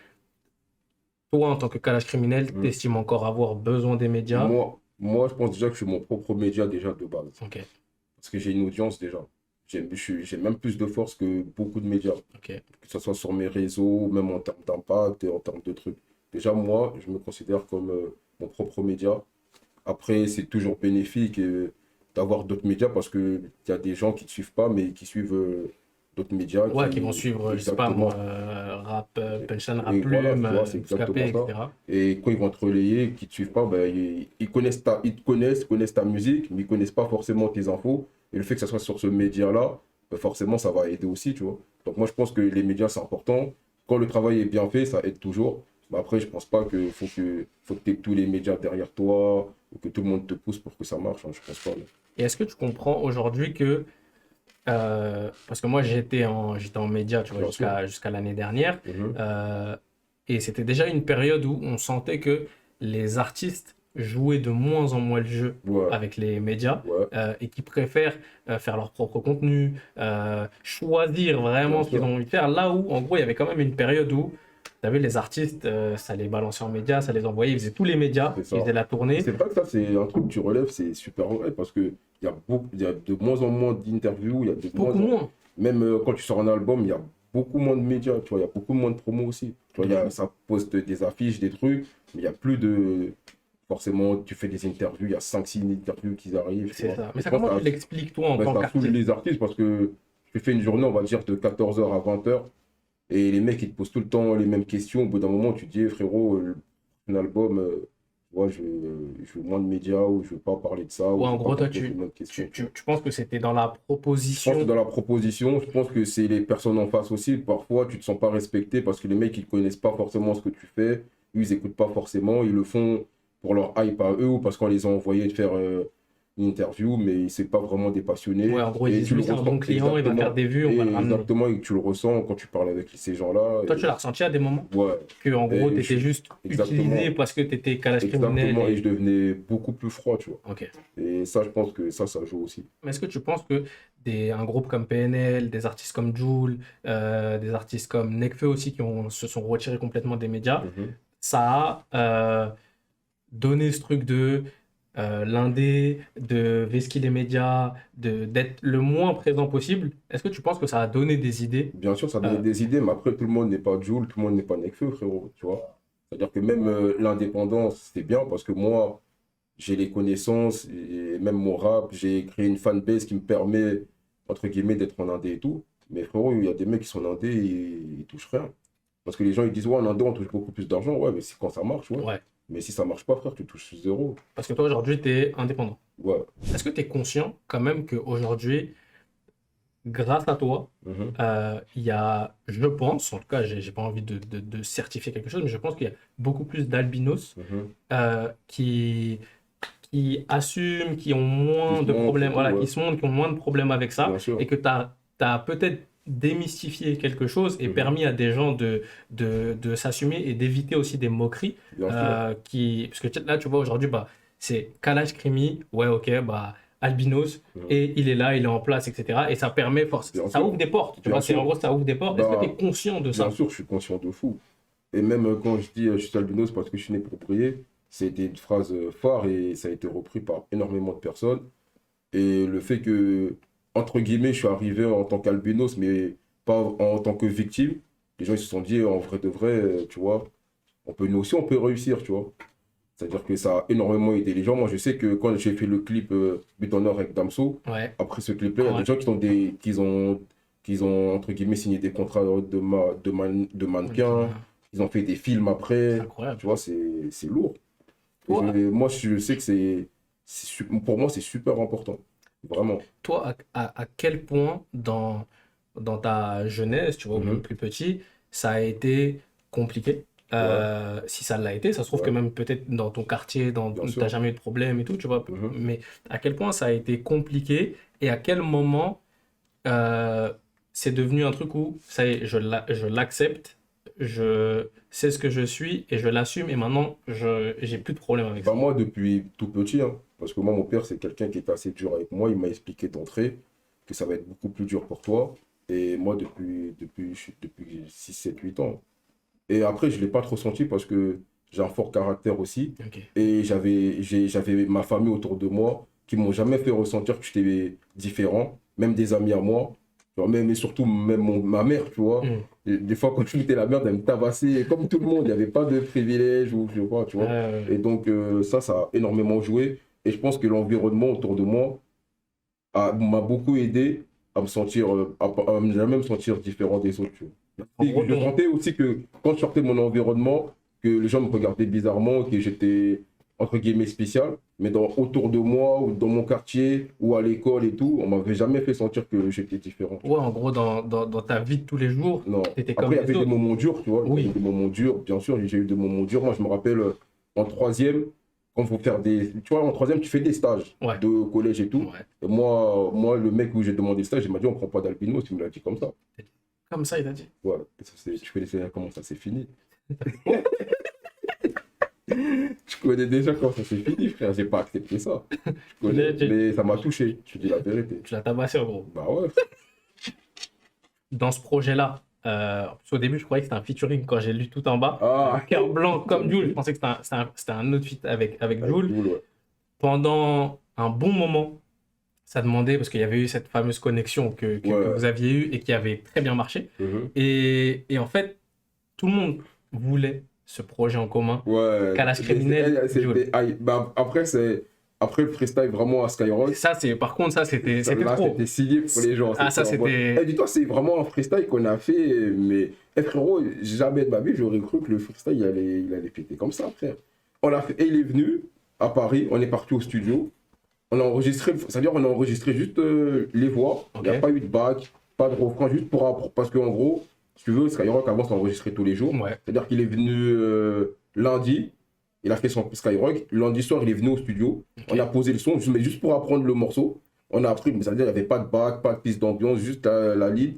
toi, en tant que calage criminel, Mhm. t'estimes encore avoir besoin des médias? Moi, je pense déjà que je suis mon propre média déjà de base. Ok, Parce que j'ai une audience déjà. J'ai même plus de force que beaucoup de médias. ok. Que ce soit sur mes réseaux, même en termes d'impact et en termes de trucs. Déjà, moi, je me considère comme mon propre média. Après, c'est toujours bénéfique d'avoir d'autres médias parce qu'il y a des gens qui ne te suivent pas, mais qui suivent d'autres médias Ouais, qui vont qui, suivre, je sais pas moi, exactement. rap, punchline, rap Et voilà, plume, tu vois, c'est Bouscapé, exactement ça. etc. Et quand ils vont te relayer, qui ne te suivent pas, ben, ils te connaissent ta musique, mais ils ne connaissent pas forcément tes infos. Et le fait que ça soit sur ce média-là, ben, forcément, ça va aider aussi, tu vois. Donc moi, je pense que les médias, c'est important. Quand le travail est bien fait, ça aide toujours. Mais après, je pense pas qu'il faut que tu aies tous les médias derrière toi, ou que tout le monde te pousse pour que ça marche, hein. Je pense pas. Et est-ce que tu comprends aujourd'hui que, parce que moi j'étais en média, tu vois, Bien sûr. jusqu'à l'année dernière, Mhm. euh, et c'était déjà une période où on sentait que les artistes jouaient de moins en moins le jeu Ouais, avec les médias ouais, et qui préfèrent faire leur propre contenu, choisir bien vraiment ce qu'ils sûr. ont envie de faire. Là où, en gros, il y avait quand même une période où, tu avais les artistes, ça les balançait en médias, ça les envoyait, ils faisaient tous les médias, C'est ça. ils faisaient la Et tournée, c'est vrai que ça, c'est un truc que tu relèves, c'est super vrai parce que il y a de moins en moins d'interviews, il y a de moins beaucoup en... moins. Même quand tu sors un album, il y a beaucoup moins de médias, tu vois, il y a beaucoup moins de promos aussi. Tu vois, De fou. ça poste des affiches, des trucs, mais il n'y a plus de... Forcément, tu fais des interviews, il y a 5 6 interviews qui arrivent, tu C'est vois. ça. Mais Et je ça, pense comment que tu l'expliques, toi, en ben, tant ça saoule qu'artiste? les artistes parce que tu fais une journée, on va dire, de 14h à 20h, et les mecs, ils te posent tout le temps les mêmes questions. Au bout d'un moment, tu te dis, eh, frérot, un album, tu vois, je veux moins de médias, ou je veux pas parler de ça, ou Ouais, je en veux pas gros, qu'on toi, me pose les mêmes questions, tu vois. tu penses que c'était dans la Je pense que proposition. dans la proposition, je pense que c'est les personnes en face aussi. Parfois, tu te sens pas respecté parce que les mecs, ils connaissent pas forcément ce que tu fais. Eux, ils écoutent pas forcément. Ils le font pour leur hype à eux ou parce qu'on les a envoyés de faire une interview, mais c'est pas vraiment des Ouais, passionnés. en gros, ils Et disent, tu le lui, c'est un bon ressens client, il va faire exactement. des vues, on va le Et ramener. exactement, et tu le ressens quand tu parles avec ces gens-là. Toi, tu l'as ressenti à des moments Ouais, que, en gros, et tu je, étais juste utilisé exactement, parce que tu étais calage criminel exactement. Et je et. devenais beaucoup plus froid, tu vois. Ok. Et ça, je pense que ça joue aussi. Mais est-ce que tu penses que un groupe comme PNL, des artistes comme Jul, des artistes comme Nekfeu aussi se sont retirés complètement des médias, Mhm. ça a donné ce truc de l'indé, de vesquiller les médias, d'être le moins présent possible? Est-ce que tu penses que ça a donné des idées? Bien sûr, ça donnait Euh, des idées, mais après, tout le monde n'est pas Jul, tout le monde n'est pas Nekfeu, frérot, tu vois. C'est-à-dire que même l'indépendance, c'est bien parce que moi, j'ai les connaissances et même mon rap, j'ai créé une fanbase qui me permet, entre guillemets, d'être en indé et tout. Mais frérot, il y a des mecs qui sont en indé et ils touchent rien. Parce que les gens, ils disent, ouais, en indé, on touche beaucoup plus d'argent. Ouais, mais c'est quand ça marche, ouais. ouais. Mais si ça marche pas, frère, tu touches zéro. Parce que toi, aujourd'hui, tu es indépendant. Ouais. Est-ce que tu es conscient quand même qu'aujourd'hui, grâce à toi, Mhm. il y a, je pense, en tout cas, j'ai pas envie de certifier quelque chose, mais je pense qu'il y a beaucoup plus d'albinos Mhm. euh, qui, qui assument, qui ont Qui moins se de montrent et problèmes, tout, voilà, ouais. qui se montrent, qui ont moins de problèmes avec ça, Bien et sûr. que tu as peut-être démystifié quelque chose et Mhm. permis à des gens de s'assumer et d'éviter aussi des moqueries. Bien sûr. Parce que là, tu vois, aujourd'hui, bah, c'est Kalash Krimi, ouais, ok, bah, albinos, Mhm. et il est là, il est en place, etc. Et ça permet, Bien ça ouvre sûr. des portes, tu Bien vois, c'est en sûr. gros, ça ouvre des portes. Est-ce que tu es Bah, conscient de bien ça? sûr, je suis conscient de fou. Et même quand je dis je suis albinos parce que je suis né pour briller, c'était une phrase phare et ça a été repris par énormément de personnes. Et le fait que, entre guillemets, je suis arrivé en tant qu'albinos, mais pas en tant que victime, les gens ils se sont dit, en vrai de vrai, tu vois, nous aussi on peut réussir, tu vois. C'est-à-dire que ça a énormément aidé les gens. Moi, je sais que quand j'ai fait le clip But en or avec Damso, Ouais. après ce clip-là, il y a Ouais. des gens qui ont, entre guillemets, signé des contrats de mannequins, ils ont fait des films C'est après, incroyable. tu vois, c'est lourd. Et Toi, moi, je sais que pour moi, c'est super important. Vraiment. toi, à quel point dans ta jeunesse, tu vois, ou même Mhm. plus petit, ça a été compliqué? Ouais, Si ça l'a été, ça se trouve que ouais, même peut-être dans ton quartier, bien t'as sûr. jamais eu de problème et tout, tu vois. Mhm. Mais à quel point ça a été compliqué et à quel moment euh, c'est devenu un truc où, ça y est, je l'accepte, je sais ce que je suis et je l'assume et maintenant, j'ai plus de problème avec Bah ça. moi, depuis tout petit, hein, parce que moi, mon père, c'est quelqu'un qui est assez dur avec moi. Il m'a expliqué d'entrée que ça va être beaucoup plus dur pour toi. Et moi, depuis 6 7 8 ans. Et après, je ne l'ai pas trop senti parce que j'ai un fort caractère aussi. Ok. Et j'avais ma famille autour de moi qui m'ont jamais fait ressentir que j'étais différent. Même des amis à moi. Genre même, et surtout, même ma mère, tu vois. Hmm. Et des fois, quand je mettais la merde, elle me tabassait. Comme tout le monde, il n'y avait pas de privilèges ou je sais pas, tu vois. Et Euh, donc, ça a énormément joué. Et je pense que l'environnement autour de moi m'a beaucoup aidé à me sentir, à ne jamais me sentir différent des autres, tu vois. en Et gros, je sentais aussi que quand je sortais de mon environnement, que les gens me regardaient bizarrement, que j'étais entre guillemets spécial, mais autour de moi, ou dans mon quartier, ou à l'école et tout, on m'avait jamais fait sentir que j'étais différent, tu ouais, en gros, dans ta vie de tous les jours, vois. Non. t'étais comme Après, il y les avait des autres. moments durs, tu vois. Il y avait Oui, des moments durs, bien sûr, j'ai eu des moments durs. Moi, je me rappelle, en troisième, quand faut faire des... Tu vois, en troisième, tu fais des stages ouais, de collège et tout. ouais. Et moi, le mec où j'ai demandé le stage, il m'a dit, on prend pas d'albinos, il me l'a dit comme ça. Comme ça, il a dit. Voilà. Et ça, tu connais déjà comment ça s'est fini. Oh, Je connais déjà comment ça s'est fini, frère. J'ai pas accepté ça. Je connais. tu Mais ça m'a touché, je te dis la vérité. l'as tabassé, en gros. Bah ouais. Dans ce projet-là, parce qu'au début, je croyais que c'était un featuring quand j'ai lu tout en bas. Le Ah, cœur blanc comme Jul, je j'avoue. pensais que c'était un autre feat avec Avec Jul. Jul, ouais. Pendant un bon moment, ça demandait, parce qu'il y avait eu cette fameuse connexion que Ouais. vous aviez eue et qui avait très bien marché. Mhm. Et en fait, tout le monde voulait ce projet en commun. Ouais. Kalash criminel, Jul. Bah, après, après le freestyle vraiment à Skyrock. Ça, par contre, ça, c'était Là, trop. c'était signé pour les gens. Ah, ça, En mode... c'était. dis-toi, c'est vraiment un freestyle qu'on a fait. Mais frérot, jamais de ma vie, j'aurais cru que le freestyle, il allait péter comme ça, frère. On l'a fait. Et il est venu à Paris. On est parti au studio. On a enregistré, c'est-à-dire on a enregistré juste les voix. Il n'y a Ok. pas eu de bac, pas de refrain, juste pour apprendre. Parce qu'en gros, si tu veux, Skyrock avant, s'enregistrait tous les jours. Ouais. C'est-à-dire qu'il est venu lundi. Il a fait son Skyrock. Lundi soir, il est venu au studio. Ok. On a posé le son, mais juste pour apprendre le morceau. On a appris, mais ça veut dire qu'il n'y avait pas de bac, pas de piste d'ambiance, juste la lead.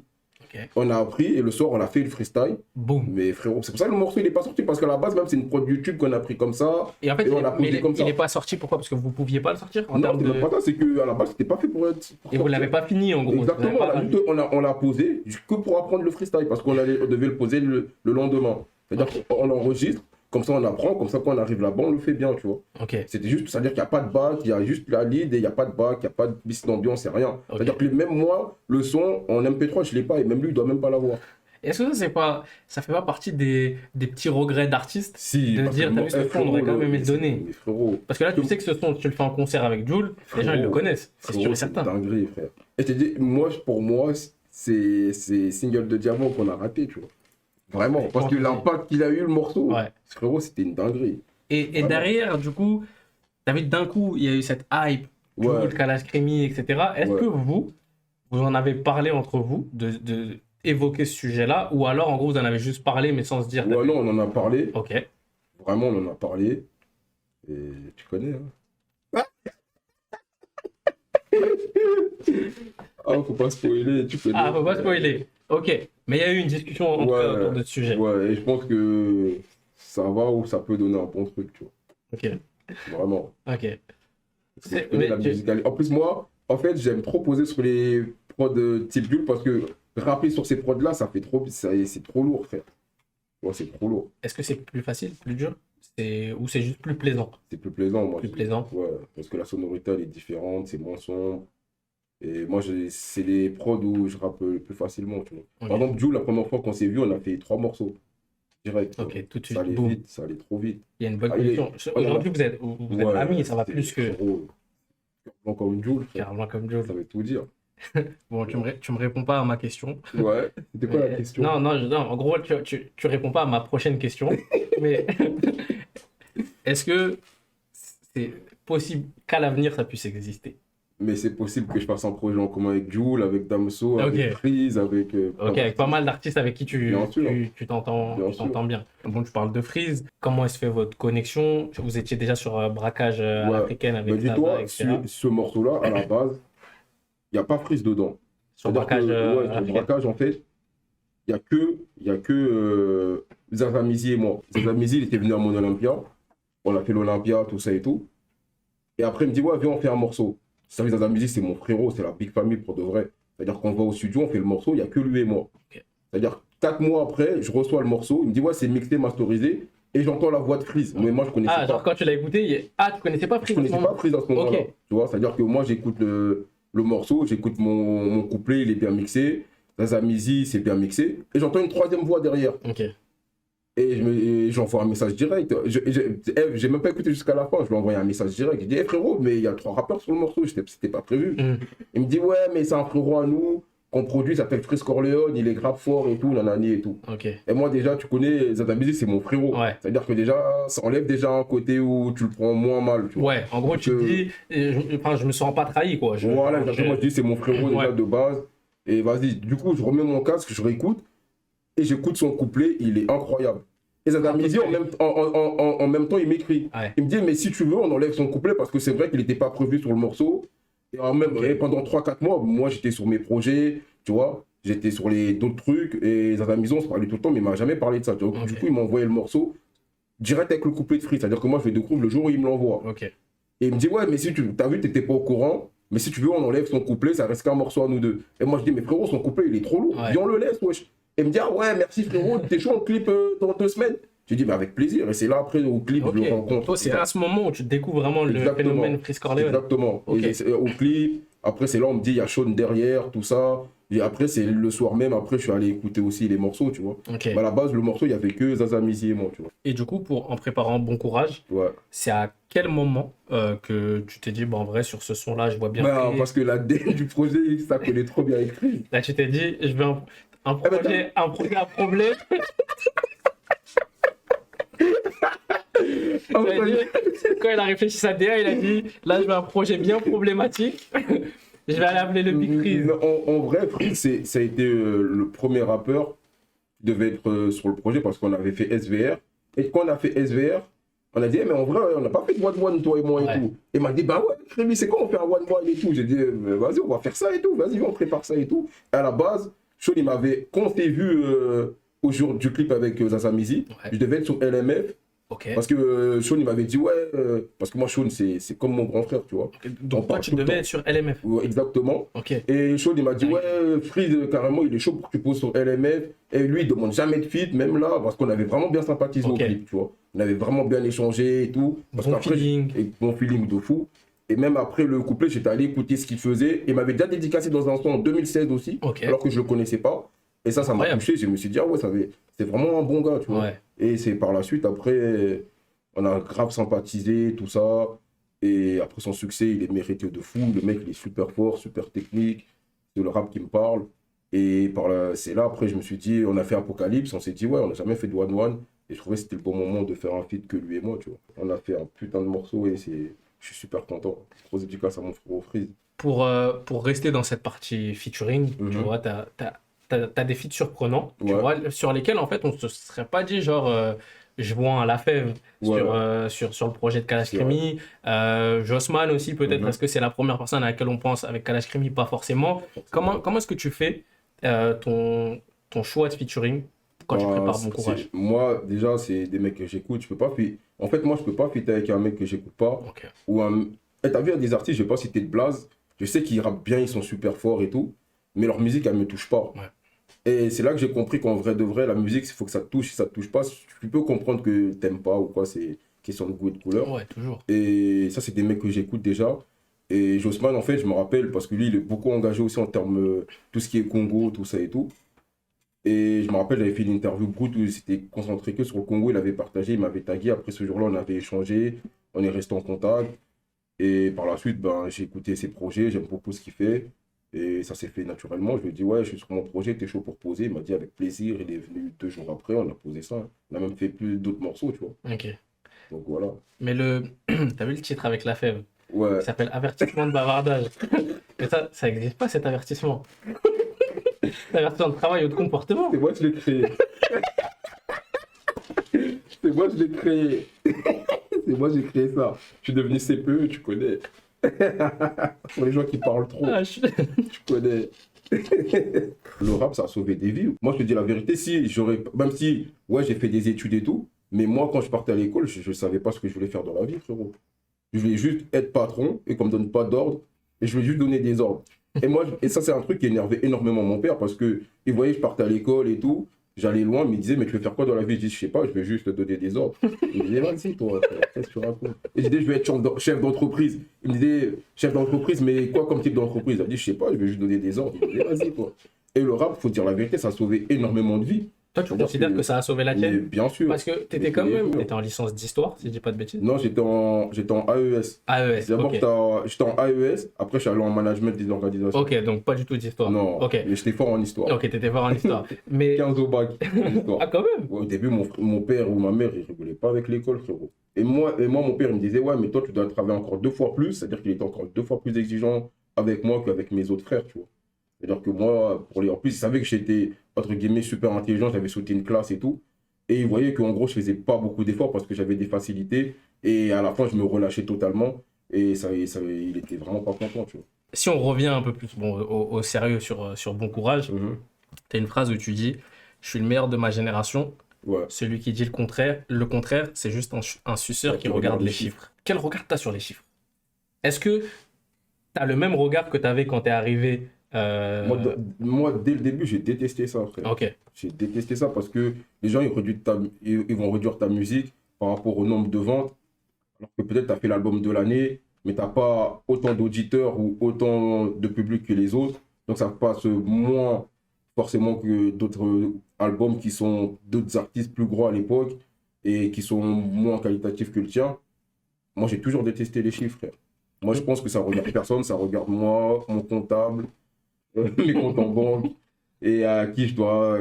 Ok. On a appris et le soir, on a fait le freestyle. Boum. Mais frérot, c'est pour ça que le morceau, il n'est pas sorti. Parce qu'à la base, même, c'est une prod YouTube qu'on a pris comme ça. Et en fait, Et on l'a mais posé comme ça. il est pas sorti. Pourquoi? Parce que vous pouviez pas le sortir en Non, termes c'est même de. pas ça. C'est qu'à la base, c'était pas fait pour être. Pour Et vous sortir. l'avez pas fini en gros. Vous l'avez Exactement, pas rajouté. on l'a posé que pour apprendre le freestyle parce on devait le poser le lendemain. C'est-à-dire Ok. qu'on l'enregistre, comme ça on apprend, comme ça quand on arrive là-bas, on le fait bien, tu vois. Ok. C'était juste, c'est-à-dire qu'il n'y a pas de bac, il y a juste la lead et il n'y a pas de bac, il n'y a pas de piste d'ambiance, c'est rien. Ok. C'est-à-dire que même moi, le son en MP3, je ne l'ai pas et même lui, il doit même pas l'avoir. Est-ce que ça fait pas partie des petits regrets d'artistes Si, de parce dire, que t'as vu ce son, on aurait quand même aimé le donner. Mais frérot, Parce que là, tu sais que ce son, tu le fais en concert avec Jul, les gens ils le frérot, connaissent, c'est sûr et frérot, c'est une certain. dinguerie, frère. Et je te dis, pour moi, c'est Single de Diamant qu'on a raté, tu vois. Vraiment, parce que l'impact qu'il a eu, le morceau, Ouais. frérot, c'était une dinguerie. Et Vraiment. derrière, du coup, t'as vu d'un coup, il y a eu cette hype, Ouais. Jul, Kalash Krimi, etc. Est-ce Ouais. que vous en avez parlé entre vous de évoquer ce sujet-là, ou alors en gros vous en avez juste parlé mais sans se dire. Ouais, non, on en a parlé. Ok. Vraiment, on en a parlé. Et tu connais, hein. Ah, faut pas spoiler, tu connais. Ah, faut pas spoiler. Ok. Mais il y a eu une discussion en tout cas Ouais, autour de ce sujet. ouais, et je pense que ça va ou ça peut donner un bon truc, tu vois. Ok. Vraiment. Ok. Parce que je connais la musicalité. En plus, moi, en fait, j'aime trop poser sur les prods type Bull parce que rapper sur ces prods-là, ça fait trop, c'est trop lourd, frère. Ouais, c'est trop lourd. Est-ce que c'est plus facile, plus dur? Ou c'est juste plus plaisant? C'est plus plaisant, moi. Plus plaisant. Ouais, parce que la sonorité, elle est différente, c'est moins sombre. Et moi, c'est les prods où je rappe le plus facilement, tu vois. Ok, Par exemple, Jules, la première fois qu'on s'est vu, on a fait 3 morceaux, direct. Tu vois. ok, tout de Ça suite, allait boum. vite, ça allait trop vite. Il y a une bonne Ah, il est- connexion. on en a- Aujourd'hui, vous êtes Ouais, amis, ça va c'était plus que frérot, blanc comme Jules, frère. carrément comme Joe. Ça veut tout dire. Bon, tu me réponds pas à ma question. Ouais, c'était quoi la Mais- question? non, non, non, en gros, tu réponds pas à ma prochaine question. Mais est-ce que c'est possible qu'à l'avenir, ça puisse exister? Mais c'est possible que je fasse un projet en commun avec Jules, avec Damso, Ok. avec Freeze, avec. Ok, avec pas mal d'artistes avec qui Bien sûr. tu t'entends Bien tu t'entends bien. Bon, tu parles de Freeze. Comment est-ce fait votre connexion? Vous étiez déjà sur braquage à Ouais. l'africaine Mais avec Zaza, dis-toi, etc. sur ce morceau-là, à la base, il n'y a pas Freeze dedans. Sur C'est-à-dire braquage que, à ouais, sur le l'africaine. braquage, en fait, il y a que Zaza Mizi et moi. Zaza Mizi, il était venu à mon Olympia. On a fait l'Olympia, tout ça et tout. Et après, il me dit, ouais, viens, on fait un morceau. Vous savez, Zaza Mizi, c'est mon frérot, c'est la big famille pour de vrai. C'est-à-dire qu'on va au studio, on fait le morceau, il n'y a que lui et moi. Ok. C'est-à-dire, 4 mois après, je reçois le morceau, il me dit, ouais, c'est mixé, masterisé, et j'entends la voix de Freeze. Mais moi, je connaissais Ah, pas. genre quand tu l'as écouté, tu connaissais pas Je Freeze? connaissais pas Freeze à ce moment-là. Ok. Tu vois, c'est-à-dire que moi, j'écoute le morceau, j'écoute mon couplet, il est bien mixé. Zaza Mizi, c'est bien mixé. Et j'entends une troisième voix derrière. Ok. Et j'envoie un message direct. J'ai même pas écouté jusqu'à la fin. Je lui ai envoyé un message direct. Je dis, hey, frérot, mais il y a 3 rappeurs sur le morceau. C'était pas prévu. Mhm. Il me dit, ouais, mais c'est un frérot à nous qu'on produit. Il s'appelle Freeze Corleone. Il est grave fort et tout, nanani et tout. Ok. Et moi, déjà, tu connais Zaza Mizi, c'est mon frérot. Ouais. C'est-à-dire que déjà, ça enlève déjà un côté où tu le prends moins mal. Tu vois. Ouais, en gros, tu te Que- dis, je me sens pas trahi, quoi. Voilà, exactement. Je dis, c'est mon frérot déjà Ouais. de base. Et vas-y, du coup, je remets mon casque, je réécoute. Et j'écoute son couplet, il est incroyable. Et Zaza Mizi, en même temps, il m'écrit. Ouais. Il me dit, mais si tu veux, on enlève son couplet parce que c'est vrai qu'il n'était pas prévu sur le morceau. Et pendant 3-4 mois, moi, j'étais sur mes projets, tu vois. J'étais sur d'autres trucs. Et Zaza Mizi, on se parlait tout le temps, mais il m'a jamais parlé de ça. Donc, Ok. du coup, il m'a envoyé le morceau direct avec le couplet de Free. C'est-à-dire que moi, je vais découvrir le jour où il me l'envoie. Ok. Et il me dit, ouais, mais si tu as vu, tu n'étais pas au courant. Mais si tu veux, on enlève son couplet, ça reste qu'un morceau à nous deux. Et moi, je dis, mais frérot, son couplet, il est trop lourd. Ouais. Viens, on le laisse, wesh. Et il me dit, ah ouais, merci frérot, t'es chaud, on clip dans 2 semaines. Je dis, mais avec plaisir. Et c'est là, après, au clip, Ok. je le rencontre. Toi, c'est à ce moment où tu découvres vraiment le Exactement. phénomène Freeze Corleone. Exactement. Ok. Et au clip, après, c'est là, on me dit, il y a Sean derrière, tout ça. Et après, c'est le soir même, après, je suis allé écouter aussi les morceaux, tu vois. Ok. Mais à la base, le morceau, il n'y avait que Zaza Mizi et moi, tu vois. Et du coup, en préparant Bon Courage, Ouais. c'est à quel moment que tu t'es dit, bon, en vrai, sur ce son-là, je vois bien Ben, Freeze. parce que la DN du projet, ça connaît trop bien écrit. Là, tu t'es dit, je veux un ben, projet à problème. Tu as dit, quand il a réfléchi sa DA, il a dit, là, je veux un projet bien problématique. Je vais aller appeler le Big Freeze. En vrai, Freeze, ça a été le premier rappeur qui devait être sur le projet parce qu'on avait fait SVR. Et quand on a fait SVR, on a dit, eh, mais en vrai, on n'a pas fait de one-one, toi et moi Ouais. et tout. Et il m'a dit, bah ouais, Crémy, c'est quoi, on fait un one-one et tout. J'ai dit, vas-y, on va faire ça et tout. Vas-y, on prépare ça et tout. Et à la base, Sean, il m'avait, quand on s'est vu au jour du clip avec Zaza Mizi, Ouais. je devais être sur LMF. Ok. Parce que Sean, il m'avait dit, ouais, parce que moi, Sean, c'est comme mon grand frère, tu vois. Donc, toi, parle tu tout le devais temps. être sur LMF. Ouais, exactement. Ok. Et Sean, il m'a dit, Ouais. ouais, Freeze, carrément, il est chaud pour que tu poses sur LMF. Et lui, il demande jamais de feat, même là, parce qu'on avait vraiment bien sympathisé Ok. au clip, tu vois. On avait vraiment bien échangé et tout. Parce Bon qu'après, feeling. et bon feeling de fou. Et même après le couplet, j'étais allé écouter ce qu'il faisait. Il m'avait déjà dédicacé dans un son en 2016 aussi, Ok. alors que je le connaissais pas. Et ça m'a Incroyable. touché. Je me suis dit, ah ouais, c'est vraiment un bon gars, tu vois. Ouais. Et c'est par la suite, après, on a grave sympathisé, tout ça. Et après son succès, il est mérité de fou. Le mec, il est super fort, super technique. C'est le rap qui me parle. Et c'est là, après, je me suis dit, on a fait Apocalypse. On s'est dit, ouais, on n'a jamais fait de one-one. Et je trouvais que c'était le bon moment de faire un feat que lui et moi, tu vois. On a fait un putain de morceau et je suis super content. Gros dédicace à mon frère Freeze. Pour rester dans cette partie featuring, tu Mhm. vois, t'as des feats surprenants, tu Ouais. vois, sur lesquels, en fait, on se serait pas dit, genre, je vois un Lafèvre Ouais. sur le projet de Kalash C'est vrai. Krimi, Jossman aussi, peut-être, Mhm. est-ce que c'est la première personne à laquelle on pense avec Kalash Krimi? Pas forcément. Comment est-ce que tu fais ton choix de featuring quand tu Bah, prépares Bon Courage? moi, déjà, c'est des mecs que j'écoute. Je peux pas En fait, moi, je peux pas fitter avec un mec que j'écoute pas. Ok. Ou un... Eh, t'as vu, il y a des artistes, je vais pas citer de blaze. Je sais qu'ils rappent bien, ils sont super forts et tout. Mais leur musique, elle me touche pas. Ouais. Et c'est là que j'ai compris qu'en vrai de vrai, la musique, il faut que ça te touche. Si ça te touche pas, tu peux comprendre que t'aimes pas ou quoi, c'est question de goût et de couleur. Ouais, toujours. Et ça, c'est des mecs que j'écoute déjà. Et Jossman, en fait, je me rappelle, parce que lui, il est beaucoup engagé aussi en termes tout ce qui est Congo, tout ça et tout. Et je me rappelle, j'avais fait une interview brute où il s'était concentré que sur le Congo, il avait partagé, il m'avait tagué. Après ce jour-là, on avait échangé, on est resté en contact. Et par la suite, ben, j'ai écouté ses projets, j'aime beaucoup ce qu'il fait. Et ça s'est fait naturellement. Je lui ai dit, ouais, je suis sur mon projet, t'es chaud pour poser. Il m'a dit avec plaisir. Il est venu 2 jours après, on a posé ça. On a même fait plus d'autres morceaux, tu vois. Ok. Donc voilà. Mais le... T'as vu le titre avec la fève? Ouais. Il s'appelle Avertissement de bavardage. Mais ça n'existe pas cet avertissement. C'est avertissement de travail ou de comportement. C'est moi qui l'ai créé. C'est moi qui l'ai créé. C'est moi j'ai créé ça. Je suis devenu CPE, tu connais. Pour les gens qui parlent trop, Ah, tu connais. Le rap, ça a sauvé des vies. Moi, je te dis la vérité, si j'aurais, même si, ouais, j'ai fait des études et tout, mais moi, quand je partais à l'école, je ne savais pas ce que je voulais faire dans la vie, frérot. Je voulais juste être patron et qu'on me donne pas d'ordre, et je voulais juste donner des ordres. Et moi, et ça, c'est un truc qui énervait énormément mon père parce que il voyait, je partais à l'école et tout, j'allais loin, mais il disait, mais tu veux faire quoi dans la vie? Je dis, je sais pas, je vais juste te donner des ordres. Il me disait, vas-y, toi, qu'est-ce que tu racontes? Et je disais, je vais être chef d'entreprise. Il me disait, chef d'entreprise, mais quoi comme type d'entreprise? Il a dit, je sais pas, je vais juste donner des ordres. Il me disait, vas-y, toi. Et le rap, faut dire la vérité, ça a sauvé énormément de vies. Toi, tu considères que ça a sauvé la Mais tienne? bien sûr. Parce que t'étais quand même... T'étais en licence d'histoire, si je dis pas de bêtises. Non, j'étais en AES. AES, D'abord, ok. j'étais en AES, après, je suis allé en management des organisations. Ok, donc pas du tout d'histoire. Non, Ok. mais j'étais fort en histoire. Ok, t'étais fort en histoire. Mais... 15 au bac en histoire. Ah, quand même? Ouais, au début, mon père ou ma mère, ils rigolaient pas avec l'école, frérot. Et moi, mon père, il me disait, ouais, mais toi, tu dois travailler encore 2 fois plus. C'est-à-dire qu'il était encore 2 fois plus exigeant avec moi qu'avec mes autres frères, tu vois. C'est-à-dire que moi, en plus, il savait que j'étais, entre guillemets, super intelligent, j'avais sauté une classe et tout. Et il voyait qu'en gros, je faisais pas beaucoup d'efforts parce que j'avais des facilités. Et à la fin, je me relâchais totalement. Et il était vraiment pas content, tu vois. Si on revient un peu plus bon, au sérieux sur Bon Courage, tu as une phrase où tu dis « Je suis le meilleur de ma génération. Ouais. Celui qui dit le contraire, c'est juste un suceur qui regarde les chiffres. » Quel regard tu as sur les chiffres? Est-ce que tu as le même regard que tu avais quand tu es arrivé Moi, dès le début, j'ai détesté ça, frère. Ok. J'ai détesté ça parce que les gens, ils vont réduire ta musique par rapport au nombre de ventes. Alors que peut-être tu as fait l'album de l'année, mais tu n'as pas autant d'auditeurs ou autant de public que les autres. Donc ça passe moins forcément que d'autres albums qui sont d'autres artistes plus gros à l'époque et qui sont moins qualitatifs que le tien. Moi, j'ai toujours détesté les chiffres, frère. Moi, je pense que ça regarde personne, ça regarde moi, mon comptable, mes comptes en banque, et à qui je dois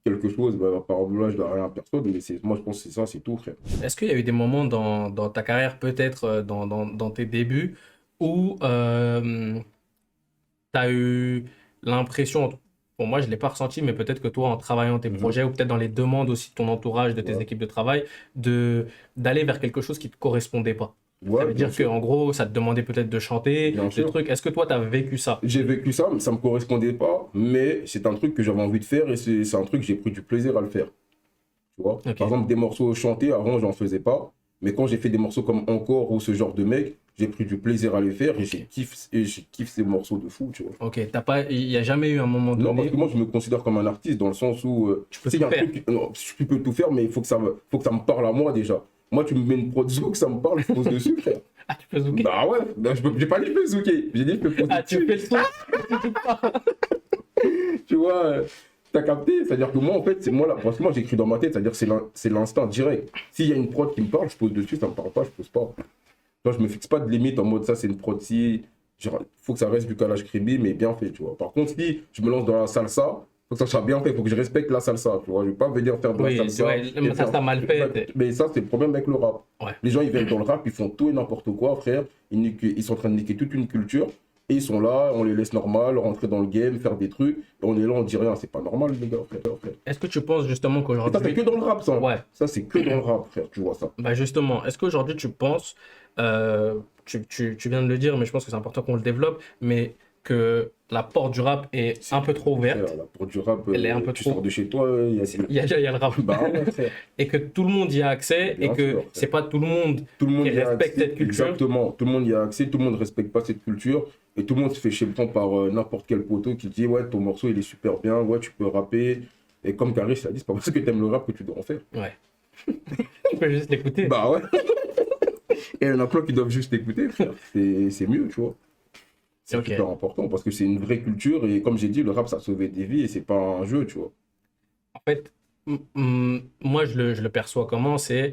quelque chose, bah, par exemple, là, je dois rien à personne, mais moi, je pense que c'est ça, c'est tout, frère. Est-ce qu'il y a eu des moments dans ta carrière, peut-être dans tes débuts, où tu as eu l'impression, bon, moi je ne l'ai pas ressenti, mais peut-être que toi, en travaillant tes projets, ou peut-être dans les demandes aussi de ton entourage, de tes équipes de travail, d'aller vers quelque chose qui ne te correspondait pas? Ouais, Ça veut dire qu'en gros, ça te demandait peut-être de chanter, des trucs. Est-ce que toi, tu as vécu ça? J'ai vécu ça, mais ça ne me correspondait pas, mais c'est un truc que j'avais envie de faire et c'est un truc que j'ai pris du plaisir à le faire. Tu vois? Ok. Par exemple, des morceaux chantés, avant, j'en faisais pas, mais quand j'ai fait des morceaux comme Encore ou ce genre de mec, j'ai pris du plaisir à les faire et j'ai kiffé ces morceaux de fou, tu vois. Ok, il n'y a jamais eu un moment Non, parce donné que moi, je me considère comme un artiste dans le sens où tu peux s'il y a tout un faire. truc, non, tu peux tout faire, mais il faut que ça me parle à moi déjà. Moi, tu me mets une prod zouk, ça me parle, je pose dessus, frère. Ah, tu peux zouker? Bah ouais, bah, j'ai pas dit je peux zouker, j'ai dit je peux poser Ah, tu dessus. fais le son? Tu zoukes pas. Tu vois, t'as capté? C'est-à-dire que moi, en fait, c'est moi là, parce que moi, j'écris dans ma tête, c'est-à-dire que c'est l'instinct direct. S'il y a une prod qui me parle, je pose dessus, ça me parle pas, je pose pas. Toi, je me fixe pas de limite en mode ça, c'est une prod si. Genre, faut que ça reste du calage crédible, mais bien fait, tu vois. Par contre, si je me lance dans la salsa, faut que ça soit bien fait, faut que je respecte la salsa, tu vois. Je vais pas venir faire de la Oui, salsa. ouais, et mais ça, ça mal fait. Mais ça, c'est le problème avec le rap. Ouais. Les gens, ils viennent dans le rap, ils font tout et n'importe quoi, frère. Ils sont en train de niquer toute une culture. Et ils sont là, on les laisse normal, rentrer dans le game, faire des trucs. Et on est là, on dit rien, c'est pas normal, les gars, frère. Est-ce que tu penses justement Et ça, qu'aujourd'hui... c'est que dans le rap, ça. Ouais. Ça, c'est que dans le rap, frère, tu vois ça. Bah justement, est-ce qu'aujourd'hui tu penses, tu viens de le dire, mais je pense que c'est important qu'on le développe, mais que la porte du rap est un peu trop ouverte. Frère, la porte du rap, Elle est un peu tu trop- sors de chez toi, il y a Il y a le rap. Bah ouais, frère. Et que tout le monde y a accès Bien et que sûr, frère. c'est pas tout le monde Tout le monde qui y a respecte accès. cette culture. Exactement. Tout le monde y a accès, tout le monde ne respecte pas cette culture. Et tout le monde se fait chébran par n'importe quel poteau qui dit ouais, ton morceau il est super bien, ouais, tu peux rapper. Et comme Karis l'a dit, c'est pas parce que t'aimes le rap que tu dois en faire. Ouais. Tu peux juste l'écouter. Bah ouais. Et il y en a plein qui doivent juste écouter, frère. C'est mieux, tu vois. C'est Ok. super important parce que c'est une vraie culture. Et comme j'ai dit, le rap, ça a sauvé des vies et c'est pas un jeu, tu vois. En fait, moi, je le perçois comment? C'est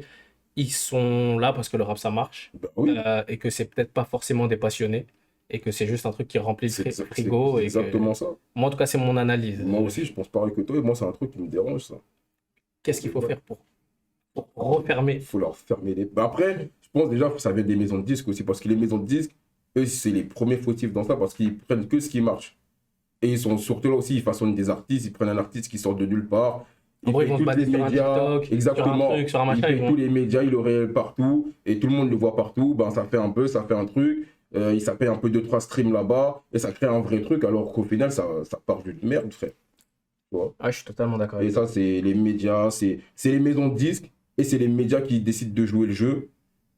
ils sont là parce que le rap, ça marche. Bah oui. Et que c'est peut-être pas forcément des passionnés. Et que c'est juste un truc qui remplit le C'est frigo. Et que... exactement ça. Moi, en tout cas, c'est mon analyse. Moi aussi, je pense pareil que toi. Et moi, c'est un truc qui me dérange, ça. Qu'est-ce qu'il faut faire pour refermer? Il faut leur fermer les... Bah après, je pense déjà que ça vient des maisons de disques aussi, parce que les maisons de disques, eux, c'est les premiers fautifs dans ça, parce qu'ils prennent que ce qui marche. Et ils sont surtout là aussi, ils façonnent des artistes, ils prennent un artiste qui sort de nulle part. En gros, ils vont se tous baser les sur un médias, TikTok, exactement. sur un truc, sur un machin. Il Ils fait vont... tous les médias, il le révèle partout, et tout le monde le voit partout, ben, ça fait un buzz, ça fait un truc, ça fait un peu 2-3 streams là-bas, et ça crée un vrai truc, alors qu'au final, ça part d'une merde, frère. Tu vois. Ah, je suis totalement d'accord Et avec toi. ça, c'est les médias, c'est les maisons de disques, et c'est les médias qui décident de jouer le jeu.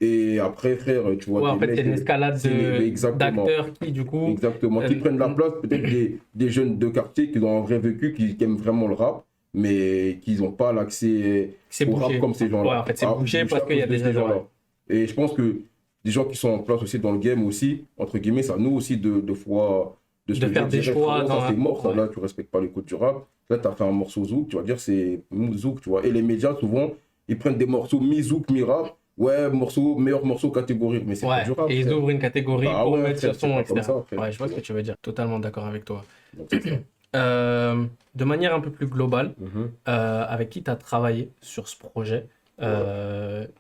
Et après, frère, tu vois, Ouais, en des fait, c'est une mecs, escalade exactement. d'acteurs qui, du coup, Exactement, qui prennent la place, peut-être des jeunes de quartier qui ont un vrai vécu, qui aiment vraiment le rap, mais qui n'ont pas l'accès c'est au rap bouché. comme ces gens-là. Ouais, en fait, c'est Ah, bouché parce à qu'il y a cause de des ces gens. gens-là. Et je pense que des gens qui sont en place aussi dans le game aussi, entre guillemets, ça nous aussi de fois se De le faire dire des direct, choix frérot, dans ça c'est mort, ça ouais. là tu respectes pas les codes du rap. Là tu as fait un morceau zouk, tu vas dire c'est zouk, tu vois. Et les médias souvent, ils prennent des morceaux mi-zouk, mi-rap. Ouais, meilleur morceau catégorie, mais c'est pas Ouais, du rap. et ils frère. ouvrent une catégorie Bah pour ouais, mettre frère, sur son, c'est pas comme etc. ça, frère. Ouais, je vois ce que tu veux dire. Totalement d'accord avec toi. Donc, c'est ça. De manière un peu plus globale, Mhm. avec qui tu as travaillé sur ce projet?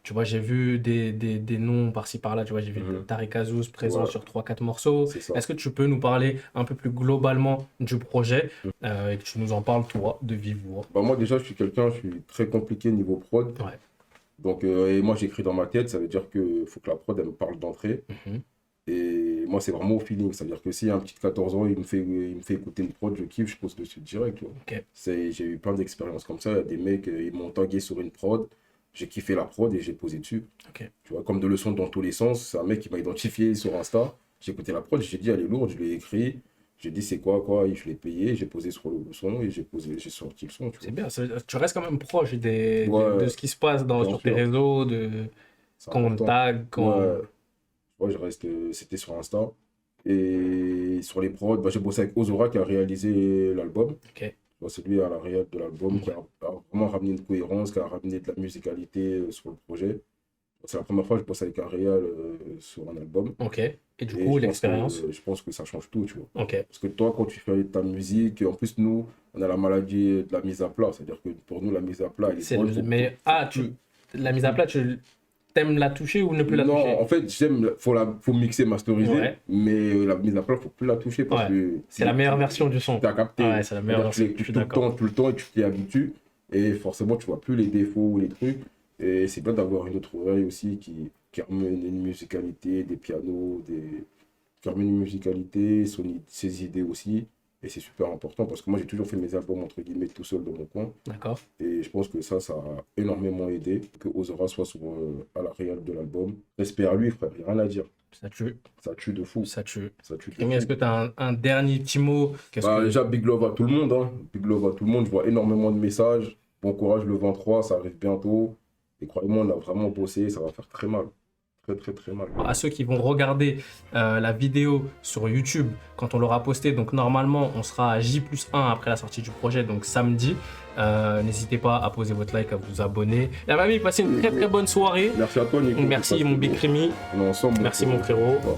Tu vois, j'ai vu des noms par-ci par-là. Tu vois, j'ai vu Mhm. Tariq Azouz présent Ouais. sur 3-4 morceaux. C'est ça. Est-ce que tu peux nous parler un peu plus globalement du projet et que tu nous en parles, toi, de vive voix? Bah moi déjà je suis très compliqué niveau prod. Ouais. Donc et moi j'écris dans ma tête, ça veut dire que faut que la prod elle me parle d'entrée. Mhm. Et moi c'est vraiment au feeling, c'est-à-dire que si un petit de 14 ans il me fait écouter une prod, je kiffe, je pose dessus direct. Tu vois. Ok. J'ai eu plein d'expériences comme ça, il y a des mecs ils m'ont tagué sur une prod, j'ai kiffé la prod et j'ai posé dessus. Ok. Tu vois, comme de leçons dans tous les sens, c'est un mec qui m'a identifié sur Insta, j'ai écouté la prod, j'ai dit elle est lourde, je l'ai écrit. J'ai dit c'est quoi, et je l'ai payé, j'ai posé sur le son et j'ai sorti le son. Tu vois. C'est bien. Tu restes quand même proche Ouais, de ce qui se passe bien sur tes sûr. réseaux, C'est quand on important. tag, quand... Ouais, ouais, c'était sur Insta. Et sur les prods, bah, j'ai bossé avec Ozora qui a réalisé l'album. Ok. Bah, c'est lui à la réal de l'album qui a vraiment ramené une cohérence, qui a ramené de la musicalité sur le projet. C'est la première fois que je bosse avec un réal sur un album. Ok. Et du Et coup, je pense l'expérience? je pense que ça change tout, tu vois. Ok. Parce que toi, quand tu fais ta musique, en plus, nous, on a la maladie de la mise à plat. C'est-à-dire que pour nous, la mise à plat, elle est bonne. Mais, la mise à plat, tu t'aimes la toucher ou ne plus la Non, toucher? en fait, faut mixer, masteriser, Ouais. mais la mise à plat, faut plus la toucher parce Ouais. que C'est la meilleure version du son. t'as capté. Ouais, c'est la meilleure version. Tu Je suis l'écoutes d'accord. tout le temps et tu t'y habitues. Et forcément, tu vois plus les défauts ou les trucs. Et c'est bien d'avoir une autre oreille aussi qui ramène une musicalité, des pianos, qui ramène une musicalité, ses idées aussi. Et c'est super important parce que moi, j'ai toujours fait mes albums, entre guillemets, tout seul dans mon coin. D'accord. Et je pense que ça a énormément aidé que Ozora soit à la réal de l'album. Respect à lui, frère, il n'y a rien à dire. Ça tue. Ça tue de fou. Ça tue. Ça tue de Rémi, fou. est-ce que tu as un dernier petit mot? Bah, déjà, big love à tout le monde. Hein. Big love à tout le monde. Je vois énormément de messages. Bon courage le 23, ça arrive bientôt. Et croyez-moi, on a vraiment bossé. Ça va faire très mal. Très, très, très mal. À ceux qui vont regarder la vidéo sur YouTube quand on l'aura posté, donc normalement on sera à J+1 après la sortie du projet, donc samedi. N'hésitez pas à poser votre like, à vous abonner. La famille, passez une très très bonne soirée. Merci à toi, Nico. Merci mon Big Rémi. On est ensemble. Merci mon frérot. Ouais.